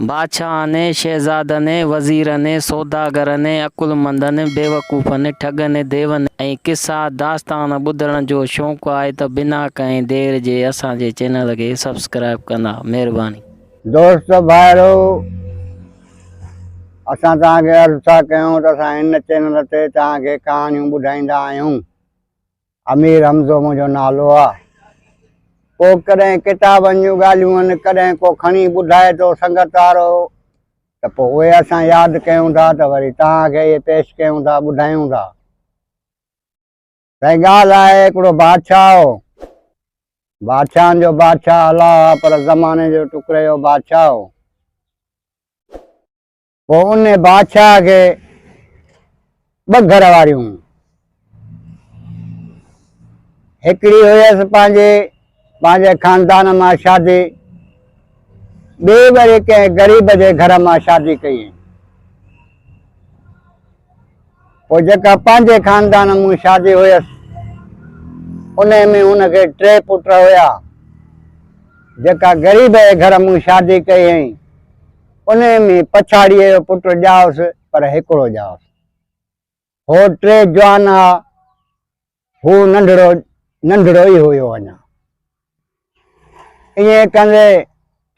बादशाह ने, शहज़ादा ने, वज़ीर ने, सौदागर ने, अकुलमंद ने, बेवकूफ़ ने, ठग ने, देव ने ऐं किस्सा दास्तान ॿुधण जो शौक़ु आहे त बिना कंहिं देर जे असांजे चैनल खे सब्सक्राइब कंदा। महिरबानी। दोस्त भाइरो, असां तव्हांखे अर्ज़ु था कयूं त असां हिन चैनल ते तव्हांखे कहानियूं ॿुधाईंदा आहियूं। अमीर हमज़ो मुंहिंजो नालो आहे। पोइ कॾहिं किताबनि जूं ॻाल्हियूं आहिनि, कॾहिं को खणी ॿुधाए थो संगत वारो, त पोइ उहे असां यादि कयूं था त वरी तव्हांखे इहे पेश कयूं था, ॿुधायूं था। साईं, ॻाल्हि आहे हिकिड़ो बादशाह हो। बादशाहनि जो बादशाह अलाह, पर ज़माने जो टुकड़े जो बादशाह हो। पोइ उन बादशाह खे ॿ घर वारियूं हुयूं। हिकिड़ी हुयसि पंहिंजे ख़ानदान मां शादी, ॿी वरी कंहिं ग़रीब जे घर मां शादी कई। पोइ जेका पंहिंजे ख़ानदान मां शादी हुयसि उन में हुनखे 3 पुट हुया। जेका ग़रीब जे घर मां शादी कई हुई उन में पछाड़ीअ जो पुट ॼाओसि, पर हिकिड़ो ॼाओसि। हो 3 जवान हुआ, हू नंढड़ो ई हुयो। अञा ईअं कंदे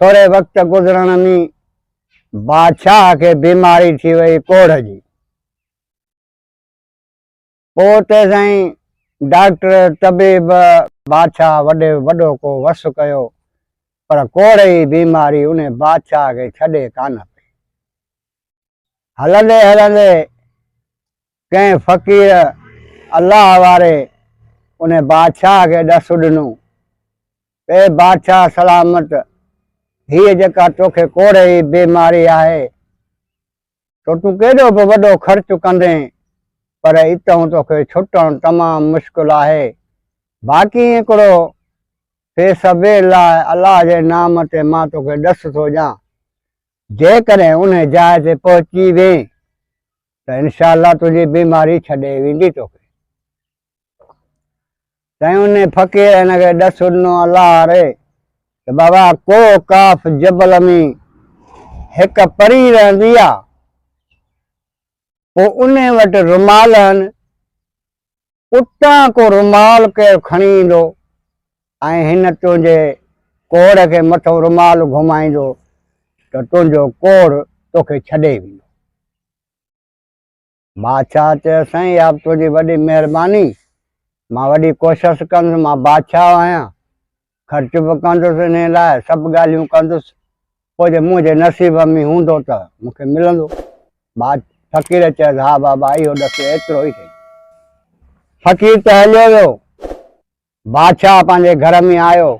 थोरे वक़्त गुज़रण में बादशाह खे बीमारी थी वई, कोढ़ जी। पोइ ते साईं डॉक्टर तबीब बादशाह वॾो को वस कयो, पर कोढ़ जी बीमारी उन बादशाह खे छॾे कान पई। हलंदे हलंदे कंहिं फ़क़ीर अल्लाह वारे उन बादशाह खे ॾसु ॾिनो, ए बादशाह सलामत, हीअ जेका तोखे कोढ़ जी बीमारी आहे, तो तूं केॾो बि वॾो ख़र्च कंदे, पर हितां तोखे छुटणु तमामु मुश्किल आहे। बाक़ी हिकिड़ो फेसबिल्लाह, अल्लाह जे नाम ते मां तोखे ॾस थो ॾियां, जेकॾहिं उन जाइ ते पहुची वहीं त इंशाअल्लाह तुंहिंजी बीमारी छॾे वेंदी तोखे। साईं उन फ़क़ीर हिनखे ॾस ॾिनो अल्लाह रे, त बाबा को काफ जबल में हिकु परी रहंदी आहे, पोइ उन वटि रुमाल आहिनि, उतां को रुमाल केरु खणी ईंदो ऐं हिन तुंहिंजे कोढ़ खे मथो रुमाल घुमाईंदो त तुंहिंजो कोढ़ तोखे छॾे वेंदो। बादशाह चयो, साईं इहा तुंहिंजी वॾी महिरबानी, मां वॾी कोशिशि कंदुसि, मां बादशाह आहियां, ख़र्च बि कंदुसि इन लाइ, सभु ॻाल्हियूं कंदुसि, पोइ जे मुंहिंजे नसीब में हूंदो त मूंखे मिलंदो। फ़क़ीर चयसि, हा बाबा, इहो ॾस एतिरो ई सही। फ़क़ीर त हलियो वियो। बादशाह पंहिंजे घर में आयो,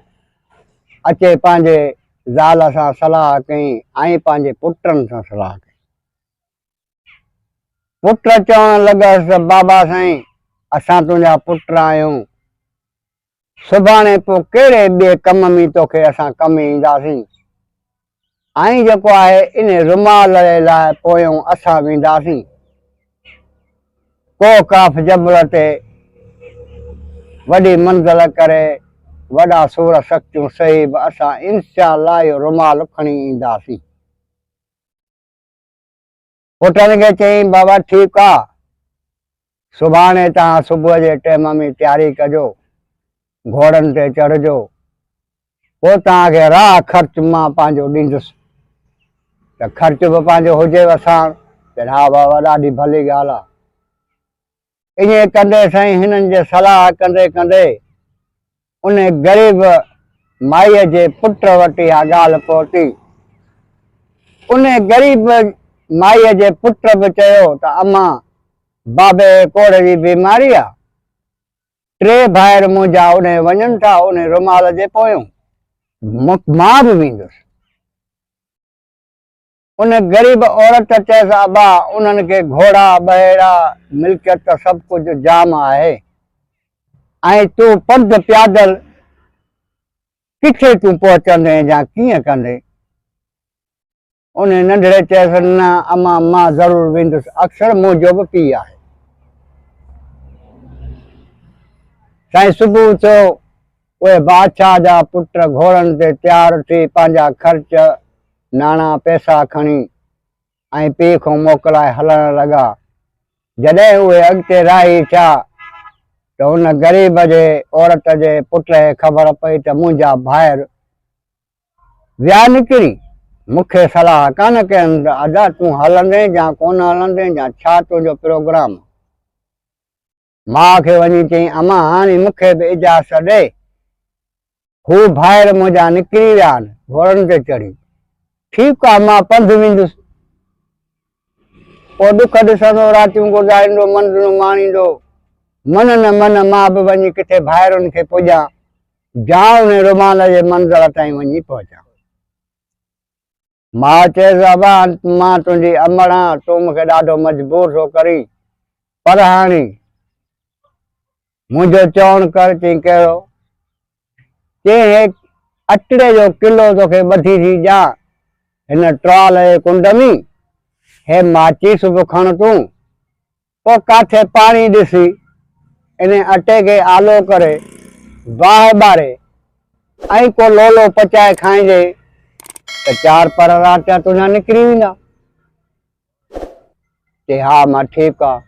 अचे पंहिंजे ज़ाल सां सलाह कई ऐं पंहिंजे पुटनि सां सलाह कई। पुट चवणु लॻसि, बाबा साईं, असां तुंहिंजा पुट आहियूं, सुभाणे पोइ कहिड़े ॿिए कम में तोखे असां कमु ईंदासीं, ऐं जेको आहे इन रुमाल जे लाइ पोयों असां वेंदासीं। को काफ जबल ते वॾी मंज़िल करे वॾा सूर सख़्तियूं सही बि असां इंशाअल्लाह इहो रुमाल खणी ईंदासीं। पुटनि खे चयईं, बाबा ठीकु आहे, सुभाणे तव्हां सुबुह जे टाइम में तयारी कजो, घोड़नि ते चढ़जो, पोइ तव्हांखे राह ख़र्च मां पंहिंजो ॾींदुसि, त ख़र्च बि पंहिंजो हुजेव साण। हा बाबा, ॾाढी भली ॻाल्हि आहे। ईअं कंदे साईं हिननि जे सलाह कंदे कंदे उन ग़रीब माईअ जे पुट वटि इहा ॻाल्हि पहुती। उन ग़रीब माईअ जे पुट बि चयो त अम्मा, बाबे कोढ़ जी बीमारी आहे, 3 भाइर मुंहिंजा उन वञनि था उन रुमाल जे पोयों, मां बि वेंदुसि। उन ग़रीब औरत चयसि, अबा, उन्हनि खे घोड़ा ॿहेड़ा मिल्कियत सभु कुझु जाम आहे, ऐं तूं पंधु प्यादल किथे तूं पहुचंदे या कीअं कंदे? उन नंढड़े चयसि, न अम्मा, मां ज़रूरु वेंदुसि, अक्सर मुंहिंजो बि पीउ आहे। साईं सुबुह थियो, उहे बादशाह जा पुट घोड़नि ते तयारु थी पंहिंजा ख़र्च नाना पैसा खणी ऐं पीउ खां मोकिलाए हलण लॻा। जॾहिं उहे अॻिते राही थिया त हुन ग़रीब जे औरत जे पुट खे ख़बर पई त मुंहिंजा ॿाहिरि विया निकिरी, मूंखे सलाह कान कयनि त अदा तूं हलंदे या कोन हलंदे या छा तुंहिंजो प्रोग्राम। माउ खे वञी चई अमा हाणे मूंखे बि इजाज़त ॾे, हू ॿाहिरि मुंहिंजा निकिरी विया आहिनि घोड़नि ते चढ़ी। ठीकु आहे मां पंधु वेंदुसि, पोइ ॾुख ॾिसंदो, रातियूं गुज़ारींदो, मंज़िलूं माणींदो। मन न मन मां बि वञी किथे ॿाहिरि खे पुॼां, जा उन रुमाल जे मंज़िल ताईं वञी पहुचां। मां चयसि अबा मां तुंहिंजी अमड़ आहियां, तूं मूंखे ॾाढो मजबूर थो करी, पर हाणे मुंहिंजो चवणु कर। चई कहिड़ो? चई अटड़े जो किलो तोखे ॿधी थी ॾियां हिन ट्राल जे कुंड में, हे माचीस बि खण तूं, पोइ काथे पाणी ॾिसी इन अटे खे आलो करे बाहि ॿारे ऐं को लोलो पचाए खाइजे त 4 पर रात तुंहिंजा निकिरी वेंदा। चई हा मां ठीकु आहे।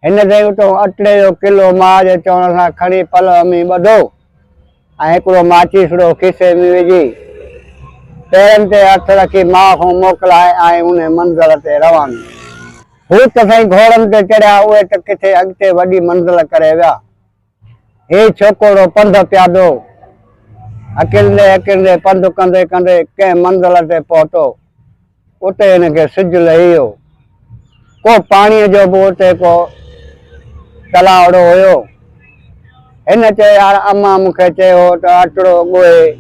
हिन ते उतां अटड़े जो किलो मां जे चवण सां खणी पलव में ॿधो ऐं हिकिड़ो माचीसड़ो खीसे में विझी पेरनि ते हथ रखी माउ खां मोकिलाए ऐं उन मंज़िल ते रवानी। हू त साईं घोड़नि ते चढ़िया, उहे त किथे अॻिते वॾी मंज़िल करे विया। हे छोकिरो पंधु प्यादो अकिलंदे अकिलंदे पंधु कंदे कंदे कंहिं मंज़िल ते पहुतो। उते हिनखे सिजु लही वियो। को पाणीअ जो बि उते को तलावड़ो हुयो। हिन चयो यार अम्मा मूंखे चयो त अटड़ो ॻोहे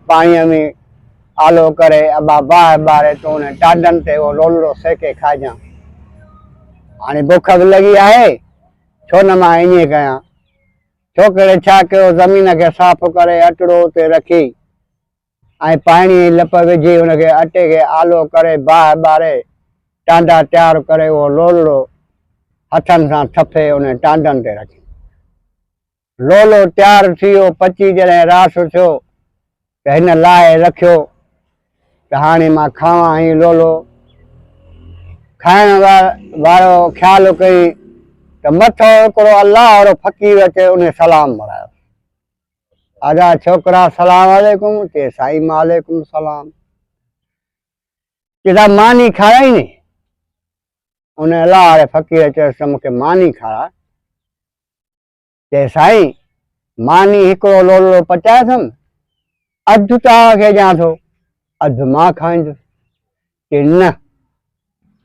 पाणीअ में आलो करे अबा बाहि ॿारे तूं हुन टांडनि ते उहो लोलो सेके खाइजांइ। हाणे बुख बि लॻी आहे, छो न मां ईअं कयां। छोकिरे छा कयो, ज़मीन खे साफ़ करे अटड़ो उते रखी ऐं पाणी जी लप विझी हुनखे अटे खे आलो करे बाहि ॿारे टांडा तयारु करे उहो लोलो हथनि सां थफे उन टांडनि ते रखी। लोलो तयारु थी वियो, पची जॾहिं रास थियो त हिन लाहे रखियो त हाणे मां खावां ही लोलो। खाइण वारो ख़्यालु कई त मथो हिकिड़ो अल्लाह वारो फ़क़ीर अचे, उन सलाम मरायो। आजा छोकिरा सलाम वालेकुम। चए साईं वालेकुम सलाम। चए मानी खाराईं? उन अल्लाह वारे फ़क़ीर चयोसि मूंखे मानी खाराए। चए साईं मानी हिकिड़ो लोलो पचाएसि, अधु तव्हांखे ॾियां थो, अधु मां खाईंदुसि। चए न,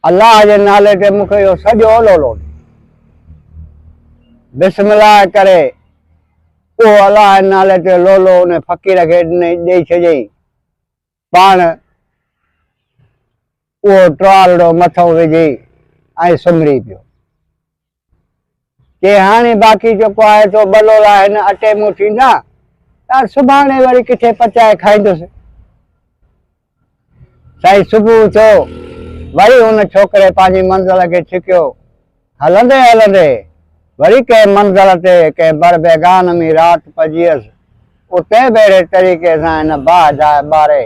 अल्लाह जे नाले ते मूंखे इहो सॼो लोलो बिस्मिल्लाह करे उहो अल्लाह जे नाले ते लोलो उन फ़क़ीर खे ॾेई छॾियईं। पाण उहो ट्रालड़ो मथो विझी ऐं सुम्हरी पियो। के हाणे बाक़ी जेको आहे सो ॿ लोला हिन अटे मूं थींदा त सुभाणे वरी किथे पचाए खाईंदुसि। साईं सुबुह थियो, वरी हुन छोकिरे पंहिंजी मंज़िल खे छिकियो। हलंदे हलंदे वरी कंहिं मंज़िल ते कंहिं बरबेगान में राति पइजियसि। उते बि अहिड़े तरीक़े सां हिन बाहि जाए ॿारे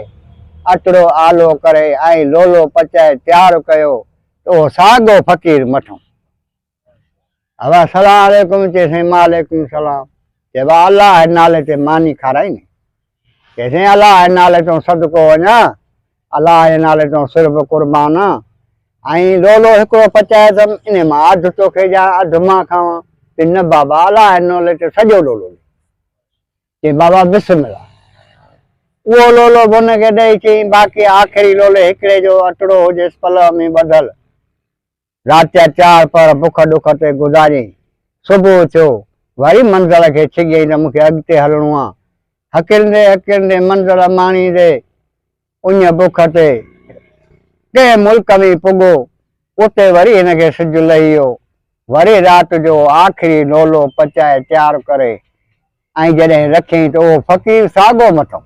अटड़ो आलो करे ऐं लोलो पचाए तयारु कयो त उहो साॻियो फ़क़ीर मथां। अबा सलाम वालेकुम। चए साईं वालेकुम सलाम। चए बा अल्लाह जे नाले ते मानी खाराईं? चए साईं अल्लाह जे नाले तो सदको वञा, अल्लाह जे नाले तो सिर्फ़ कुर्बान ऐं लोलो हिकिड़ो पचाए इन मां अधु तोखे ॾियां अधु मां खावां। चए न बाबा अल्लाह जे नाले ते सॼो लोलो। चई बाबा बिस्मिल्लाह। उहो लोलो बि हुनखे ॾेई चई बाक़ी आख़िरी लोले हिकिड़े जो अटड़ो हुजेसि पलव में ॿधल। राति जा 4 पर बुख ॾुख ते गुज़ारियईं। सुबुह थियो, वरी मंज़िल खे छिॻियईं त मूंखे अॻिते हलणो आहे। हकिलंदे हकिलंदे मंज़िल माणींदे उन बुख ते कंहिं मुल्क में पुॻो। उते वरी हिनखे सिजु लही वियो। वरी राति जो आख़िरी लोलो पचाए तयारु करे ऐं जॾहिं रखियईं त उहो फ़क़ीर साॻियो मथो।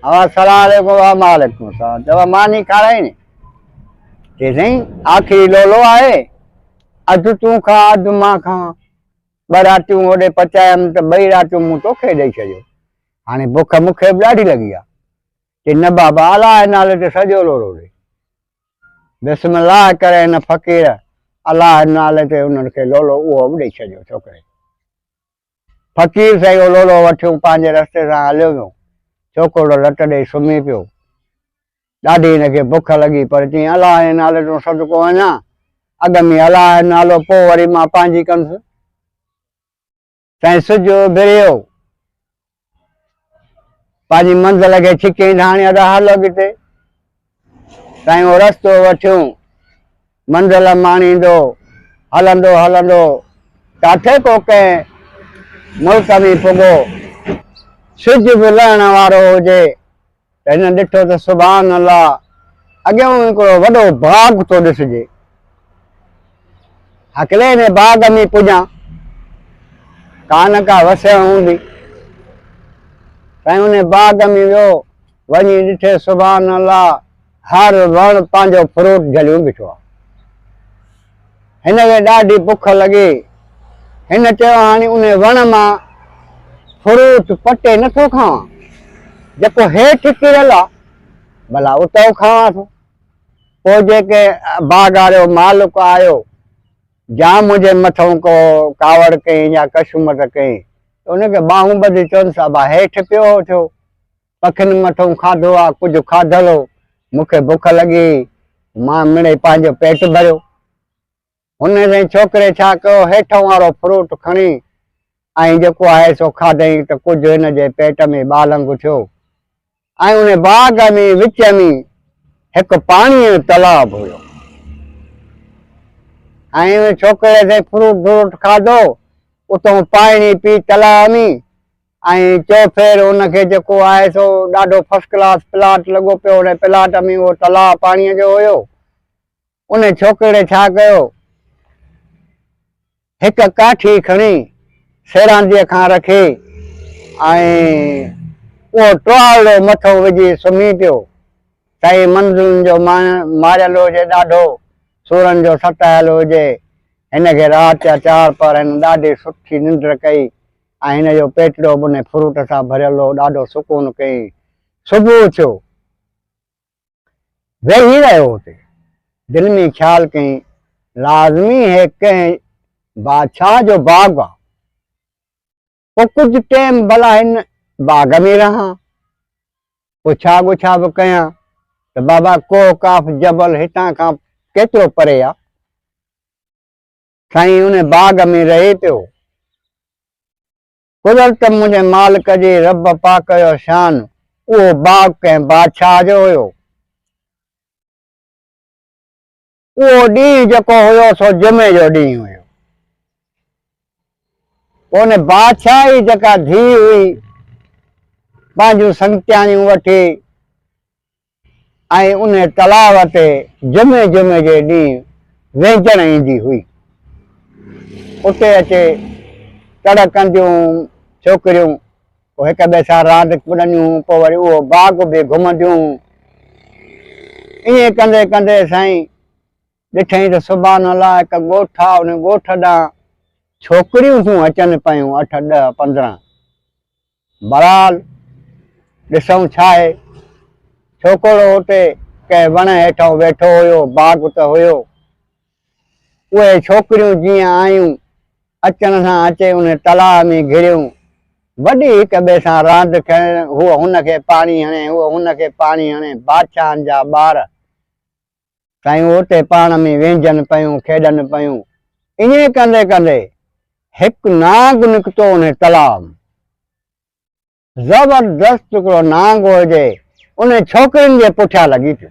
हा सलाम वालेकुम सलाम। चवा मानी खाराईं? चए साईं आख़िरी लोलो आहे, अधु तूं खा अधु मां खावां। 2 रातियूं होॾे पचायमि त 2 रातियूं मूं तोखे ॾेई छॾियो। हाणे बुख मूंखे बि ॾाढी लॻी आहे। चई न बाबा अलाह जे नाले ते सॼो लोड़ो ॾे। बिस्मिल्लाह करे हिन फ़क़ीर अलाह जे नाले ते उन्हनि खे लोलो उहो बि ॾेई छॾियो छोकिरे। फ़क़ीर साईं उहो लोलो वठियो पंहिंजे रस्ते सां हलियो वियो। छोकिरो रट ॾेई सुम्ही पियो। ॾाढी हिनखे बुख लॻी पर चई अलाह जे नाले तूं सदको वञा, अॻ में अलाह जो नालो पोइ वरी मां पंहिंजी कंदुसि। साईं सिज बिरियो पंहिंजी मंज़िल खे छिकईं हाणे अदा हल अॻिते। साईं उहो रस्तो वठियो मंज़िल माणींदो हलंदो हलंदो काथे को कंहिं मुल्क में पुॻो। सिज बि लहण वारो हुजे त हिन ॾिठो त सुभान अल्लाह अॻियां हिकिड़ो वॾो बाग़ थो ॾिसिजे। हकले हिन बाग़ में पुॼां का न का वसियल हूंदी। साईं उन बाग़ में वियो वञी ॾिठे सुभान अल्लाह हर वण पंहिंजो फ्रूट झलियो बीठो आहे। हिनखे ॾाढी बुख लॻी। हिन चयो हाणे उन वण मां फ्रूट पटे नथो खावां, जेको हेठि किरियल आहे भला उतां खावां थो। पोइ जेके बाग़ वारो मालिक आयो जाम मुंहिंजे मथां को कावड़ कई या कशुमत कई त उनखे बाहूं ॿधी चवनि साहिबा हेठि पियो थियो, पखियुनि मथां खाधो आहे, कुझु खाधल हो, मूंखे बुख लॻी मां मिड़े पंहिंजो पेट भरियो। हुन साईं छोकिरे छा कयो हेठां वारो फ्रूट खणी ऐं जेको आहे सो खाधई त कुझु हिनजे पेट में ॿालंग थियो। ऐं उन बाग़ में विच में हिकु पाणीअ जो तालाब हुयो। ऐं छोकिरे साईं फ्रूट खाधो उतां पाणी पी तालाब में ऐं चौफेर उनखे जेको आहे सो ॾाढो फर्स्ट क्लास प्लाट लॻो पियो। उन प्लाट में उहो तालाब पाणीअ जो हुयो। उन छोकिरे छा कयो हिकु काठी खणी सेरांदीअ खां रखी ऐं उहो टुवालो मथो विझी सुम्ही पियो। साईं मंज़िलुनि जो मारियल हुजे ॾाढो, सूरनि जो सटायल हुजे, हिनखे राति जा 4 पहर हिन ॾाढी सुठी निंड कई ऐं हिनजो पेटड़ो बि उन फ्रूट सां भरियल हो। ॾाढो सुकून कई। सुबुह थियो वेही रहियो हुते दिलि में ख़्यालु कई लाज़मी है कंहिं बादशाह जो बाग़ आहे, पोइ कुझु टाइम भला हिन बाग़ में रहां, पुछा गुछा बि कयां त बाबा को काफ जबल हितां खां केतिरो परे आहे। साईं उन बाग़ में रहे पियो। कुदरत मुंहिंजे मालिक जी रब पाक जो शान उहो बाग़ कंहिं बादशाह जो हुयो। उहो ॾींहुं जेको हुयो सो जुमे जो ॾींहुं हुयो। उन बादशाह जी जेका धीउ हुई पंहिंजूं संगत्याणियूं वठी ऐं उन तालाब ते जुमे जुमे जे ॾींहुं वेझण ईंदी हुई। उते अचे तड़ कंदियूं छोकिरियूं, पोइ हिक ॿिए सां रांदि कुॾंदियूं, पोइ वरी उहो बाग़ बि घुमंदियूं। ईअं कंदे कंदे साईं ॾिठई त सुभान अल्लाह हिकु ॻोठु आहे। उन ॻोठ ॾांहुं छोकिरियूं थियूं अचनि पियूं 8, 10, 15। बहरहाल ॾिसूं छा आहे। छोकिरो हुते कंहिं वण हेठां वेठो हुयो, बाग़ त हुयो। उहे छोकिरियूं जीअं आयूं अचण सां अचे उन तालाब में घिरियूं, वॾी हिक ॿिए सां रांदि करण, हूअ हुनखे पाणी हणे, हूअ हुनखे पाणी हणे। बादशाहनि जा ॿार साईं उते पाण में वेझनि पियूं, खेॾनि पियूं। ईअं कंदे कंदे हिकु नांग निकितो उन तालाब में, ज़बरदस्त हिकिड़ो नांग हुजे, उन छोकिरियुनि जे पुठियां लॻी पियो।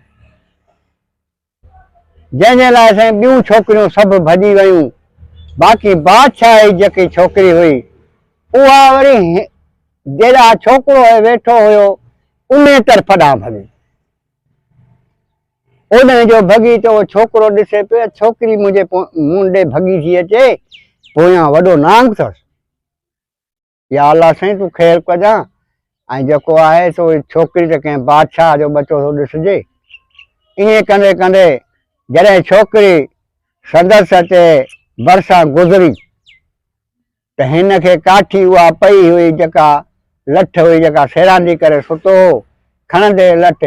जंहिंजे लाइ साईं ॿियूं छोकिरियूं सभु भॼी वयूं। बाक़ी बादशाह जी जेकी छोकिरी हुई उहा वरी जेड़ा छोकिरो वेठो हुयो उन तरफ़ ॾांहुं भॼी। उन जो भॻी त उहो छोकिरो ॾिसे पियो छोकिरी मुंहिंजे मुंडे भॻी थी अचे, पोयां वॾो नांग अथसि। या अल्लाह साईं तूं ख़ैरु कजां। ऐं जेको आहे सो छोकिरी त कंहिं बादशाह जो बचो थो ॾिसिजे। ईअं कंदे कंदे जॾहिं छोकिरी संदसि अचे भरिसां गुज़री त हिनखे काठी उहा पई हुई जेका लठ हुई जेका सेरांदी करे सुतो हो, खणंदे लट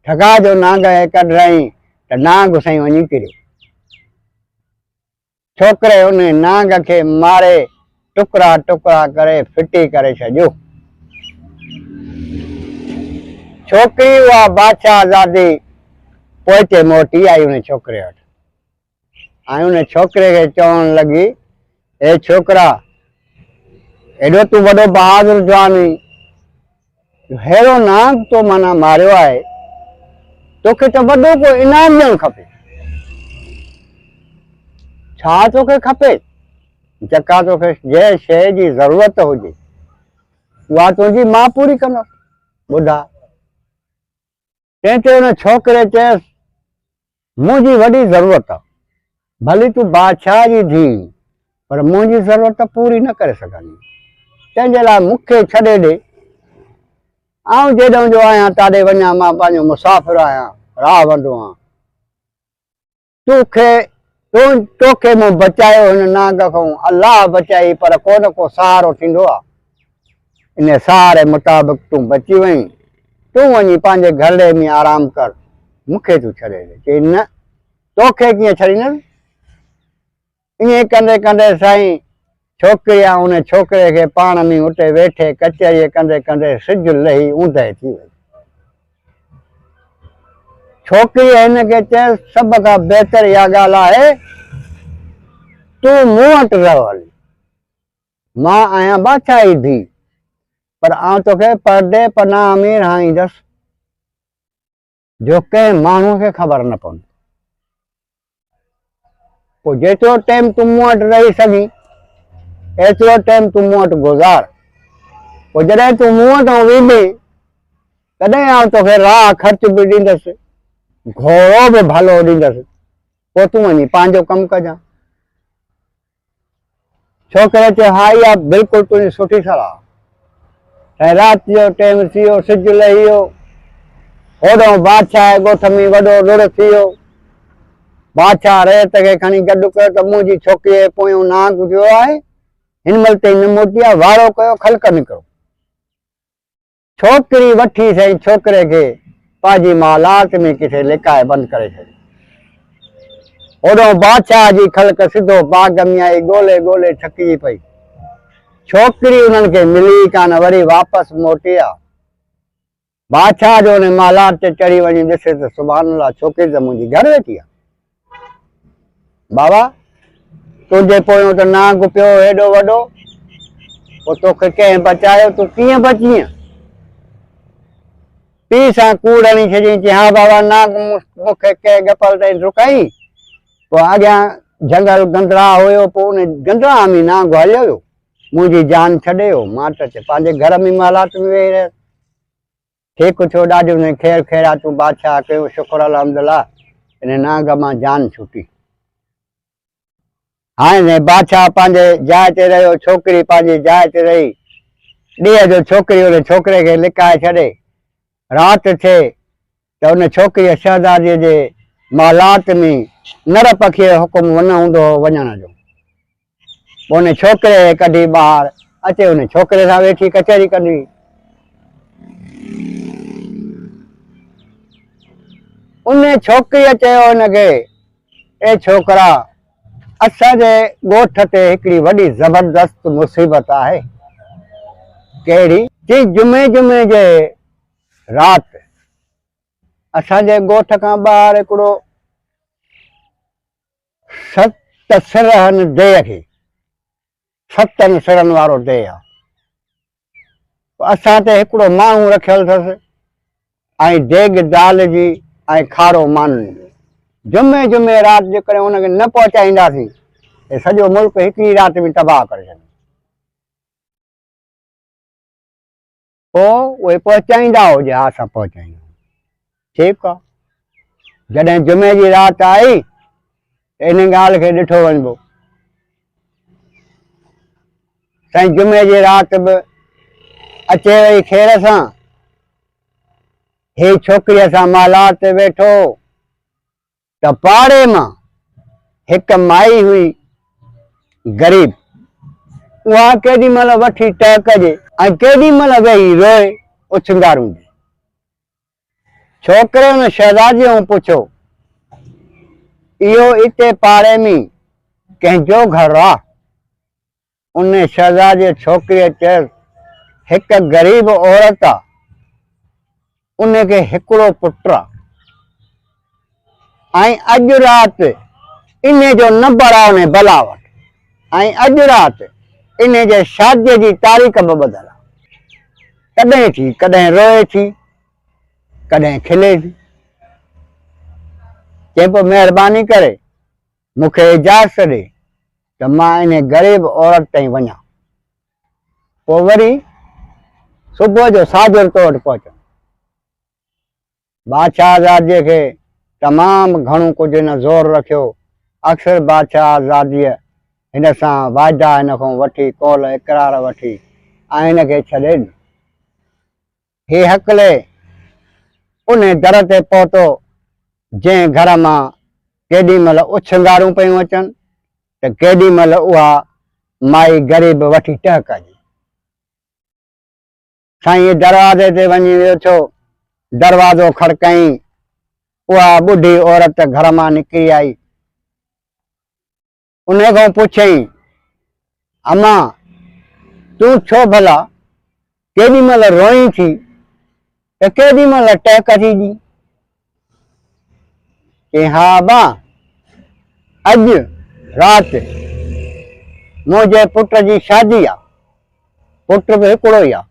ठगा जो नांग कढ रही त नांग साईं वञी किरियो। छोकिरे उन नांग खे मारे टुकड़ा टुकड़ा करे फिटी करे छॾियो। छोकिरी उहा बादशाह ज़ादी पोइते मोटी आई उन छोकिरे वटि ऐं उन छोकिरे खे चवण लॻी, ए छोकिरा, एॾो तूं वॾो बहादुर जवान हुई, हेड़ो नांग तो माना मारियो आहे, तोखे त वॾो को इनाम ॾियणु खपे। छा तोखे खपे? जेका तोखे जंहिं शइ जी ज़रूरत हुजे उहा तुंहिंजी मां पूरी कंदसि। ॿुधा, तंहिं ते हुन छोकिरे चयसि, मुंहिंजी वॾी ज़रूरत आहे, भली तूं बादशाह जी धीउ पर मुंहिंजी ज़रूरत पूरी न करे सघंदी, तंहिंजे लाइ मूंखे छॾे ॾे, आउं जेॾो जो आहियां ताॾे वञा, मां पंहिंजो मुसाफ़िर आहियां, राह वेंदो आहियां। तोखे मूं बचायो हिन नांग खां, अलाह बचाई, पर को न को सहारो थींदो आहे। इन सहारे मुताबिक़ तूं बची वहीं, तूं वञी पंहिंजे घरड़े में आराम कर, मूंखे तूं छॾे ॾे। चई न, तोखे कीअं छॾींदुसि। ईअं कंदे कंदे साईं छोकिरी उन छोकिरे खे पाण में उते वेठे कचहरी कंदे कंदे सिज लही ऊंदहि थी वई। छोकिरी हिन खे चयसि, सभ खां बहितर इहा ॻाल्हि आहे, तूं मूं वटि रह हली, मां आहियां बादशाह जी धीउ, पर आउं तोखे परदे पनाह में रहाईंदसि, जो कंहिं माण्हूअ खे ख़बर न पवंदी। पोइ जेतिरो टाइम तूं मूं वटि रही सघीं एतिरो टाइम तूं मूं वटि गुज़ार। पोइ जॾहिं तूं मूं वटां वेंदे तॾहिं आउं तोखे राह ख़र्च बि ॾींदसि, घोड़ो बि भलो ॾींदसि, पोइ तूं वञी पंहिंजो कमु कजां। छोकिरे चयो, हा इहा बिल्कुलु तुंहिंजी सुठी सलाह। ऐं राति जो टाइम थी वियो, सिज लही वियो, होॾो बादशाह ॻोठ में वॾो रुड़ थी वियो। बादशाह रेत खे खणी गॾु कयो त मुंहिंजी छोकिरीअ पोयों नांग वियो आहे, हिन महिल ताईं न मोटी आहे, वारो कयो, ख़लक निकिरो। छोकिरी वठी साईं छोकिरे खे पंहिंजी मालात में किथे लिकाए बंदि करे छॾियो। होॾो बादशाह जी ख़लक सिधो बाग़ में आई, ॻोल्हे ॻोल्हे थकिजी पई, छोकिरी उन्हनि खे मिली कान, वरी वापसि मोटी आहे। बादशाह जो उन मालात ते चढ़ी वञी ॾिसे त सुभान अल्लाह, छोकिरी त मुंहिंजी घर वेठी आहे। बाबा, तुंहिंजे पोयों त नांग पियो हेॾो वॾो, पोइ तोखे कंहिं बचायो, तूं कीअं बची? पीउ सां कूड़ हणी छॾियईं, चई हा बाबा, नांग मूंखे कंहिं गपल ताईं डुकाई, पोइ अॻियां जंगल गंदरा हुयो, पोइ उन गंदरा में नांग हलियो वियो, मुंहिंजी जान छॾे वियो, मां त पंहिंजे घर में मालात में वेही रहियसि। ठीकु थियो, ॾाढो ख़ैर ख़ैरातूं बादशाह कयो, शुक्र अल्हम्दुलिल्लाह, इन नांग मां जान छुटी। हाणे बादशाह पंहिंजे जाइ ते रहियो, छोकिरी पंहिंजी जाइ ते रही। ॾींहं जो छोकिरी उन छोकिरे खे लिकाए छॾे, राति थिए त उन छोकिरीअ शहज़ादीअ जे मालात में नर पखीअ जो हुकुम न हूंदो हो वञण जो। पोइ उन छोकिरे खे कढी ॿाहिरि अचे, उन छोकिरे सां वेठी कचहरी कंदी। उन छोकिरीअ चयो हुनखे, ए छोकिरा, असांजे ॻोठ ते हिकिड़ी वॾी ज़बरदस्त मुसीबत आहे। कहिड़ी? चई, जुमे जुमे जे राति असांजे ॻोठ खां ॿाहिरि हिकिड़ो 7 सिरहनि देह खे, 7 सिरनि वारो देह आहे। असां ते हिकिड़ो माण्हू रखियल अथसि ऐं देग दाल जी ऐं खारो मानी। जुमे जुमे राति जे करे हुनखे न पहुचाईंदासीं त सॼो मुल्क हिकिड़ी राति में तबाह करे छॾींदो। पोइ उहे पहुचाईंदा हुजे, हा असां पहुचाईंदा। ठीकु आहे, जॾहिं जुमे जी राति आई इन ॻाल्हि खे ॾिठो वञिबो। साईं जुमे जी राति बि अचे वई ख़ैर सां, हे छोकिरीअ सां मालात ते वेठो त पाड़े मां हिकु माई हुई ग़रीब, उहा केॾी महिल वठी टहकजे ऐं केॾी महिल वेही रोए उछंगारूं। छोकिरे ने शहज़ादीअ पुछो, इहो इते पाड़े में कंहिंजो घर आहे? उन शहज़ादीअ छोकिरीअ चयसि, हिकु ग़रीब औरत आहे, उनखे हिकिड़ो पुटु आहे ऐं अॼु राति इन जो नंबर आहे उन भला वटि ऐं अॼु राति इन जे शादीअ जी तारीख़ बि ॿधल आहे। कॾहिं थी कॾहिं रोए थी कॾहिं खिले थी। चए पियो महिरबानी करे मूंखे इजाज़त ॾे त मां इन ग़रीब औरत ताईं वञा। पोइ वरी सुबुह जो साजुर तो वटि पहुचो। बादशाह आज़ादीअ खे तमामु घणो कुझु हिन ज़ोर रखियो। अक्सर बादशाह आज़ादीअ हिन सां वाइदा हिन खां वठी कौल इक़रार वठी ऐं हिनखे छॾे ॾिनो। हीउ हकले उन दर ते पहुतो जंहिं घर मां केॾी महिल उछंगारूं पियूं अचनि त केॾी महिल उहा माई ग़रीब वठी टहकाई। साईं दरवाज़े ते वञी वेठो, दरवाज़ो खड़काई, उहा ॿुढी औरत घर मां निकिरी आई। उन खां पुछई, अम्मा तूं छो भला केॾी महिल रोई थी त केॾी महिल टहकजी थी? चई, हा अब्बा, अॼु राति मुंहिंजे पुट जी शादी आहे। पुट बि हिकिड़ो ई आहे,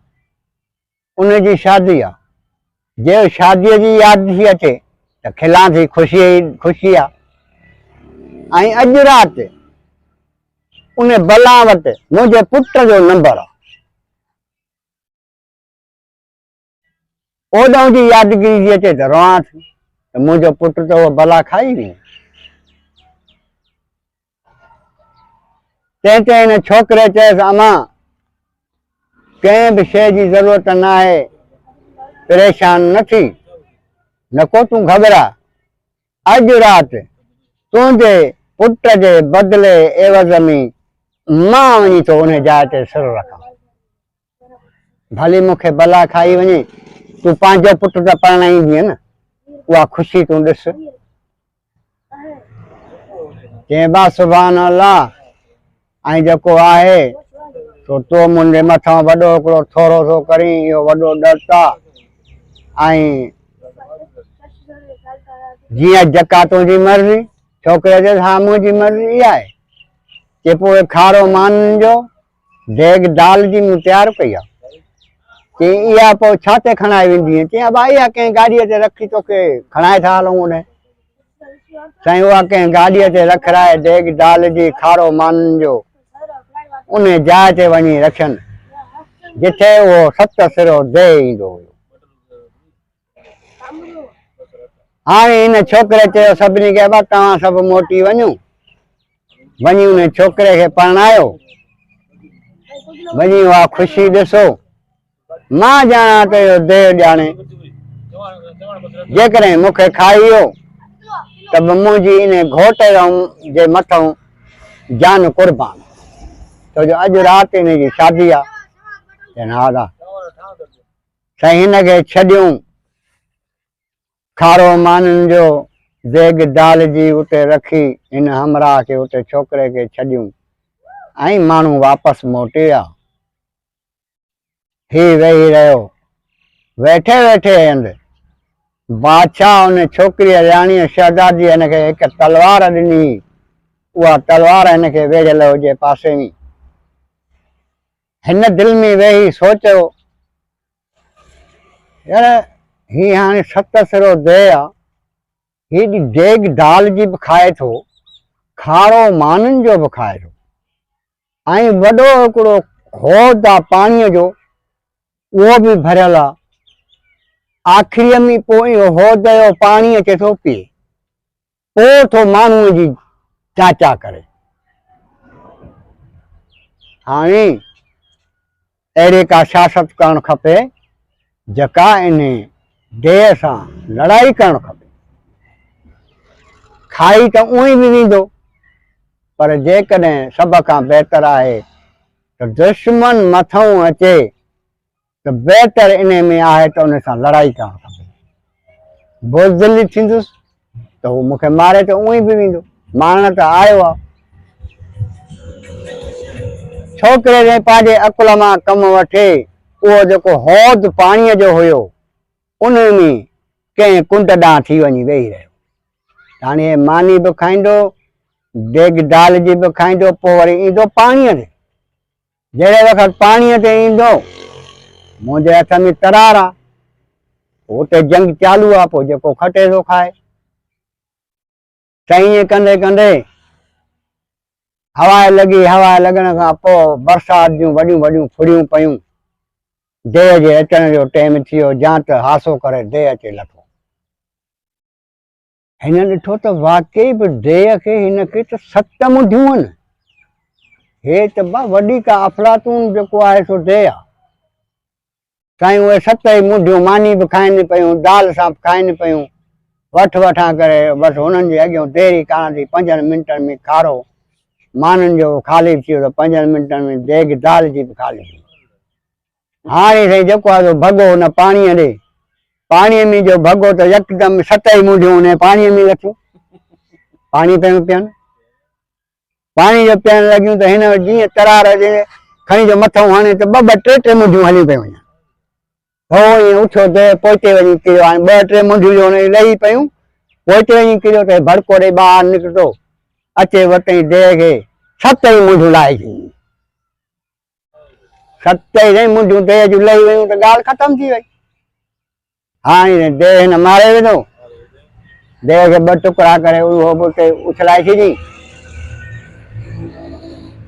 उनजी शादी आहे। जे शादीअ जी यादि थी अचे त खिलां थी, ख़ुशी आहे। ऐं अॼु राति उन भला वटि मुंहिंजे पुट जो नंबर आहे। ओॾां जी यादगिरी थी अचे त रोआं थी त मुंहिंजो पुट त उहो भला खाई नी। तंहिं ते हिन छोकिरे चयसि, अम्मा कंहिं बि शइ जी ज़रूरत न आहे, परेशान न थी, न को तूं घबरा। अॼु राति तुंहिंजे पुट जे बदिले एवज़ में मां वञी थो उन जाइ ते सिर रखां। भली मूंखे भला खाई वञे, तूं पंहिंजो पुट त परणाईंदीअ न, उहा ख़ुशी तूं ॾिस। चई, बा सुभान अल्लाह, ऐं जेको आहे सो तो मुंहिंजे मथां वॾो हिकिड़ो थोरो सो करी, इहो वॾो ॾर्त आहे ऐं जीअं जका तुंहिंजी मर्ज़ी। छोकिरे चयसि, हा मुंहिंजी मर्ज़ी इहा आहे। चए, पोइ खारो माननि जो देग दाल जी मूं तयारु कई आहे। चई, इहा पोइ छा ते खणाए वेंदी? चई, अबा इहा कंहिं गाॾीअ ते रखी तोखे खणाए था हलूं उन। साईं, उहा कंहिं गाॾीअ ते रखाए देग दाल जी खारो माननि जो उन जाइ ते वञी रखनि जिथे उहो सत सिरो दे ईंदो हुयो। हाणे हिन छोकिरे चयो सभिनी खे, अबा तव्हां सभु मोटी वञो, वञी उन छोकिरे खे परणायो, वञी उहा ख़ुशी ॾिसो। मां ॼाणा त इहो देह ॼाणे, जेकॾहिं मूंखे खाई वियो त बि मुंहिंजी इन घोट जे मथां जान कुर्बान, छो जो अॼु राति इन जी शादी आहे। हा साईं, हिनखे छॾियूं खारो माननि जो देग दाल जी उते रखी, हिन हमराह खे उते छोकिरे खे छॾियूं ऐं माण्हू वापसि मोटे आ। ही वेही रहियो। वेठे वेठे हंधि बादशाह उन छोकिरीअ राणीअ शहज़ादीअ हिनखे हिकु तलवार ॾिनी। उहा तलवार हिनखे वेझल हुजे पासे में। हिन दिलि में वेही सोचियो, यार ही हाणे सत सिरो देह आहे, हेॾी देग दाल जी बि खाए थो, खारो माननि जो बि खाए थो, ऐं वॾो हिकिड़ो हौद आहे पाणीअ जो, उहो बि भरियल आहे। आख़िरीअ में पोइ इहो हौद जो पाणी अचे थो पीए, पोइ थो माण्हूअ जी चाचा करे। हाणे अहिड़े का सियासत करणु खपे जेका इन देह सां लड़ाई करणु खपे। खाई त उहो ई बि वेंदो, पर जेकॾहिं सभ खां बहितर आहे त दुश्मन मथां अचे त बहितर इन में आहे त उन सां लड़ाई करणु खपे। बुज़दिली थींदुसि त हू मूंखे मारे त उअं ई बि वेंदो। मारण त आयो आहे। छोकिरे ने पंहिंजे अकुल मां कमु वठे। उहो जेको हौद पाणीअ जो हुयो उन में कंहिं कुंड ॾांहुं थी वञी वेही रहियो। हाणे मानी बि खाईंदो, देग दाल जी बि खाईंदो, पोइ वरी ईंदो पाणीअ ते। जहिड़े वक़्तु पाणीअ ते ईंदो, मुंहिंजे हथ में तरार आहे, उते जंग चालू आहे, पोइ जेको खटे थो खाए। त ईअं कंदे कंदे हवा लॻी। हवा लॻण खां पोइ बरसाति जूं वॾियूं वॾियूं फुड़ियूं पयूं। देह जे अचण जो टाइम थी वियो। जा त हासो करे देह अचे लथो। हिन ॾिठो त वाकई बि देह खे हिनखे त 7 मुंडियूं आहिनि। हे त वॾी का अफलातून जेको आहे सो देह आहे। साईं उहे 7 ई मुंडियूं मानी बि खाइनि पियूं, दाल सां खाइनि पियूं। वठ वठां करे बसि हुननि जे अॻियां देरी करण थी। 5 मिंटनि में खारो माननि जो ख़ाली थी वियो, 5 मिंटनि में देग दाल जी बि ख़ाली थी। हाणे साईं जेको आहे भॻो हुन पाणीअ ॾे, पाणीअ में जो भॻो त यकदमि 7 ई मुंडियूं हुन पाणीअ में लथियूं। पाणी पियूं पियनि। पाणी जो पियण लॻियूं त हिन जीअं तरार जे खणी जो मथां हाणे त 2-2 3 मुंडियूं हली पियूं वञनि। हो ईअं उथियो त पोइते वञी किरियो। हाणे 2-3 मुंडियूं जो हुन लही पियूं, पोइते वञी किरियो त भड़को ॾे ॿाहिरि निकितो। अचे वतई देह खे 7 ई मुंडियूं लाहे छॾियूं। 7 ई मुंडियूं देह जूं लही वियूं त ॻाल्हि ख़तम थी वई। हाणे देह हिन मारे विधो। देह खे 2 टुकड़ा करे उहो बि उते उछलाए छॾी।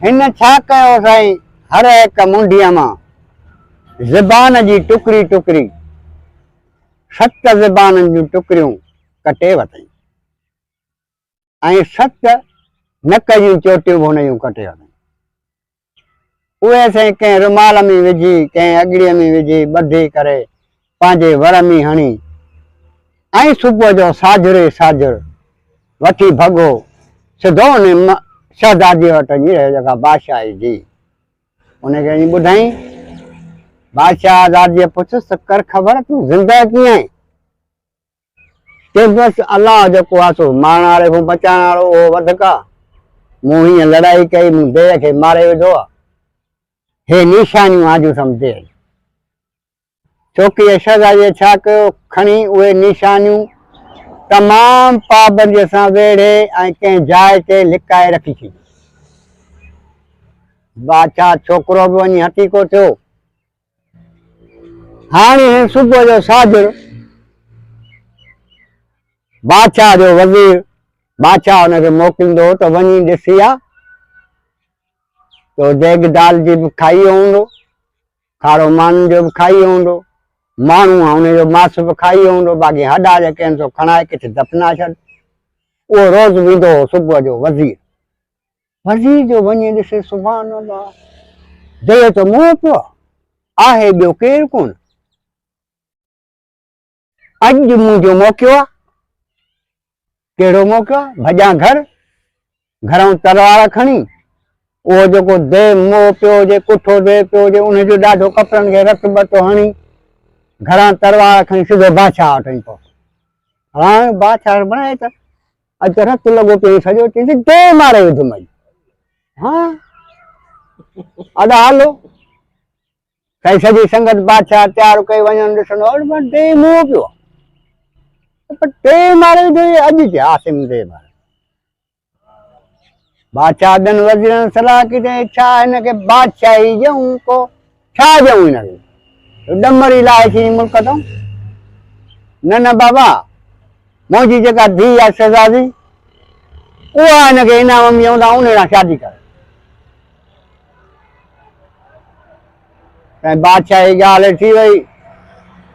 हिन छा कयो साईं, हर हिक मुंडीअ मां ज़बान जी टुकड़ी टुकड़ी 7 ज़बाननि जूं टुकड़ियूं कटे वतई ऐं 7 नक जूं चोटियूं बि हुन जूं कटे वतई। उहे साईं कंहिं रुमाल में विझी, कंहिं अॻड़ीअ में विझी ॿधी करे पंहिंजे वर में हणी ऐं सुबुह जो साझरे साझर वठी भॻो सिधो उन शहज़ादीअ वटि वञी रहियो, जेका बादशाह जी धीउ। उनखे वञी ॿुधाई। बादशाह दादीअ पुछियसि त कर ख़बर तूं ज़िंदा कीअं आहे? चई बसि अलाह जेको आहे सो मारण वारे खां बचाइण वारो उहो वधीक आहे। मूं हीअं लड़ाई कई, मूं देह खे मारे विधो आहे। हे निशानियूं आजू सम्झे। छोकिरीअ शहज़ादीअ छा कयो, खणी उहे निशानियूं तमामु पाबंदीअ सां वेढ़े ऐं कंहिं जाइ ते लिकाए रखी छॾी। बादशाह छोकिरो बि वञी हथीको थियो। हाणे सुबुह जो साझर बादशाह जो वज़ीर, बादशाह हुनखे मोकिलींदो त वञी ॾिसी आ तो देग दाल जी बि खाई हूंदो, खारो माननि जो बि खाई हूंदो, माण्हू आहे हुनजो मांस बि खाई हूंदो, बाक़ी हॾा जेके आहिनि सो खणाए किथे दफ़ना छॾ। उहो रोज़ वेंदो हो सुबुह जो वज़ीर। वज़ीर जो वञी ॾिसे सुभान अल्लाह, देह त मुंहुं पियो आहे, ॿियो केरु कोन। अॼु मुंहिंजो मौक़ियो आहे। कहिड़ो मौक़ियो आहे? भॼां घर, घरों तलवार खणी उहो जेको देह मुंहुं पियो हुजे, कुठो देह पियो हुजे, उनजो ॾाढो कपिड़नि खे रत बत हणी घरां तलवार खणी सिधो बादशाह वटि पहुतो। हाणे बादशाह बणाए त अॼु रत लॻो पियो सॼो, चई देह मारे विधुमि। हा अदा हलो साईं, सॼी संगत बादशाह तयारु कई वञण ॾिसंदो, देह मुंहुं पियो आहे। देह मारे विधो, अॼु जे आसिम देह मारे। बादशाह ॿियनि वज़ीरनि सलाह कई, छा हिनखे बादशाही ॾियूं को छा ॾियूं हिनखे, ॾमरी लाहे छॾी मुल्क तां। न न बाबा, मुंहिंजी जेका धीउ आहे शहज़ादी, उहा हिनखे इनाम में ॾियूं था, उन सां शादी कर। ऐं बादशाह जी ॻाल्हि थी वई।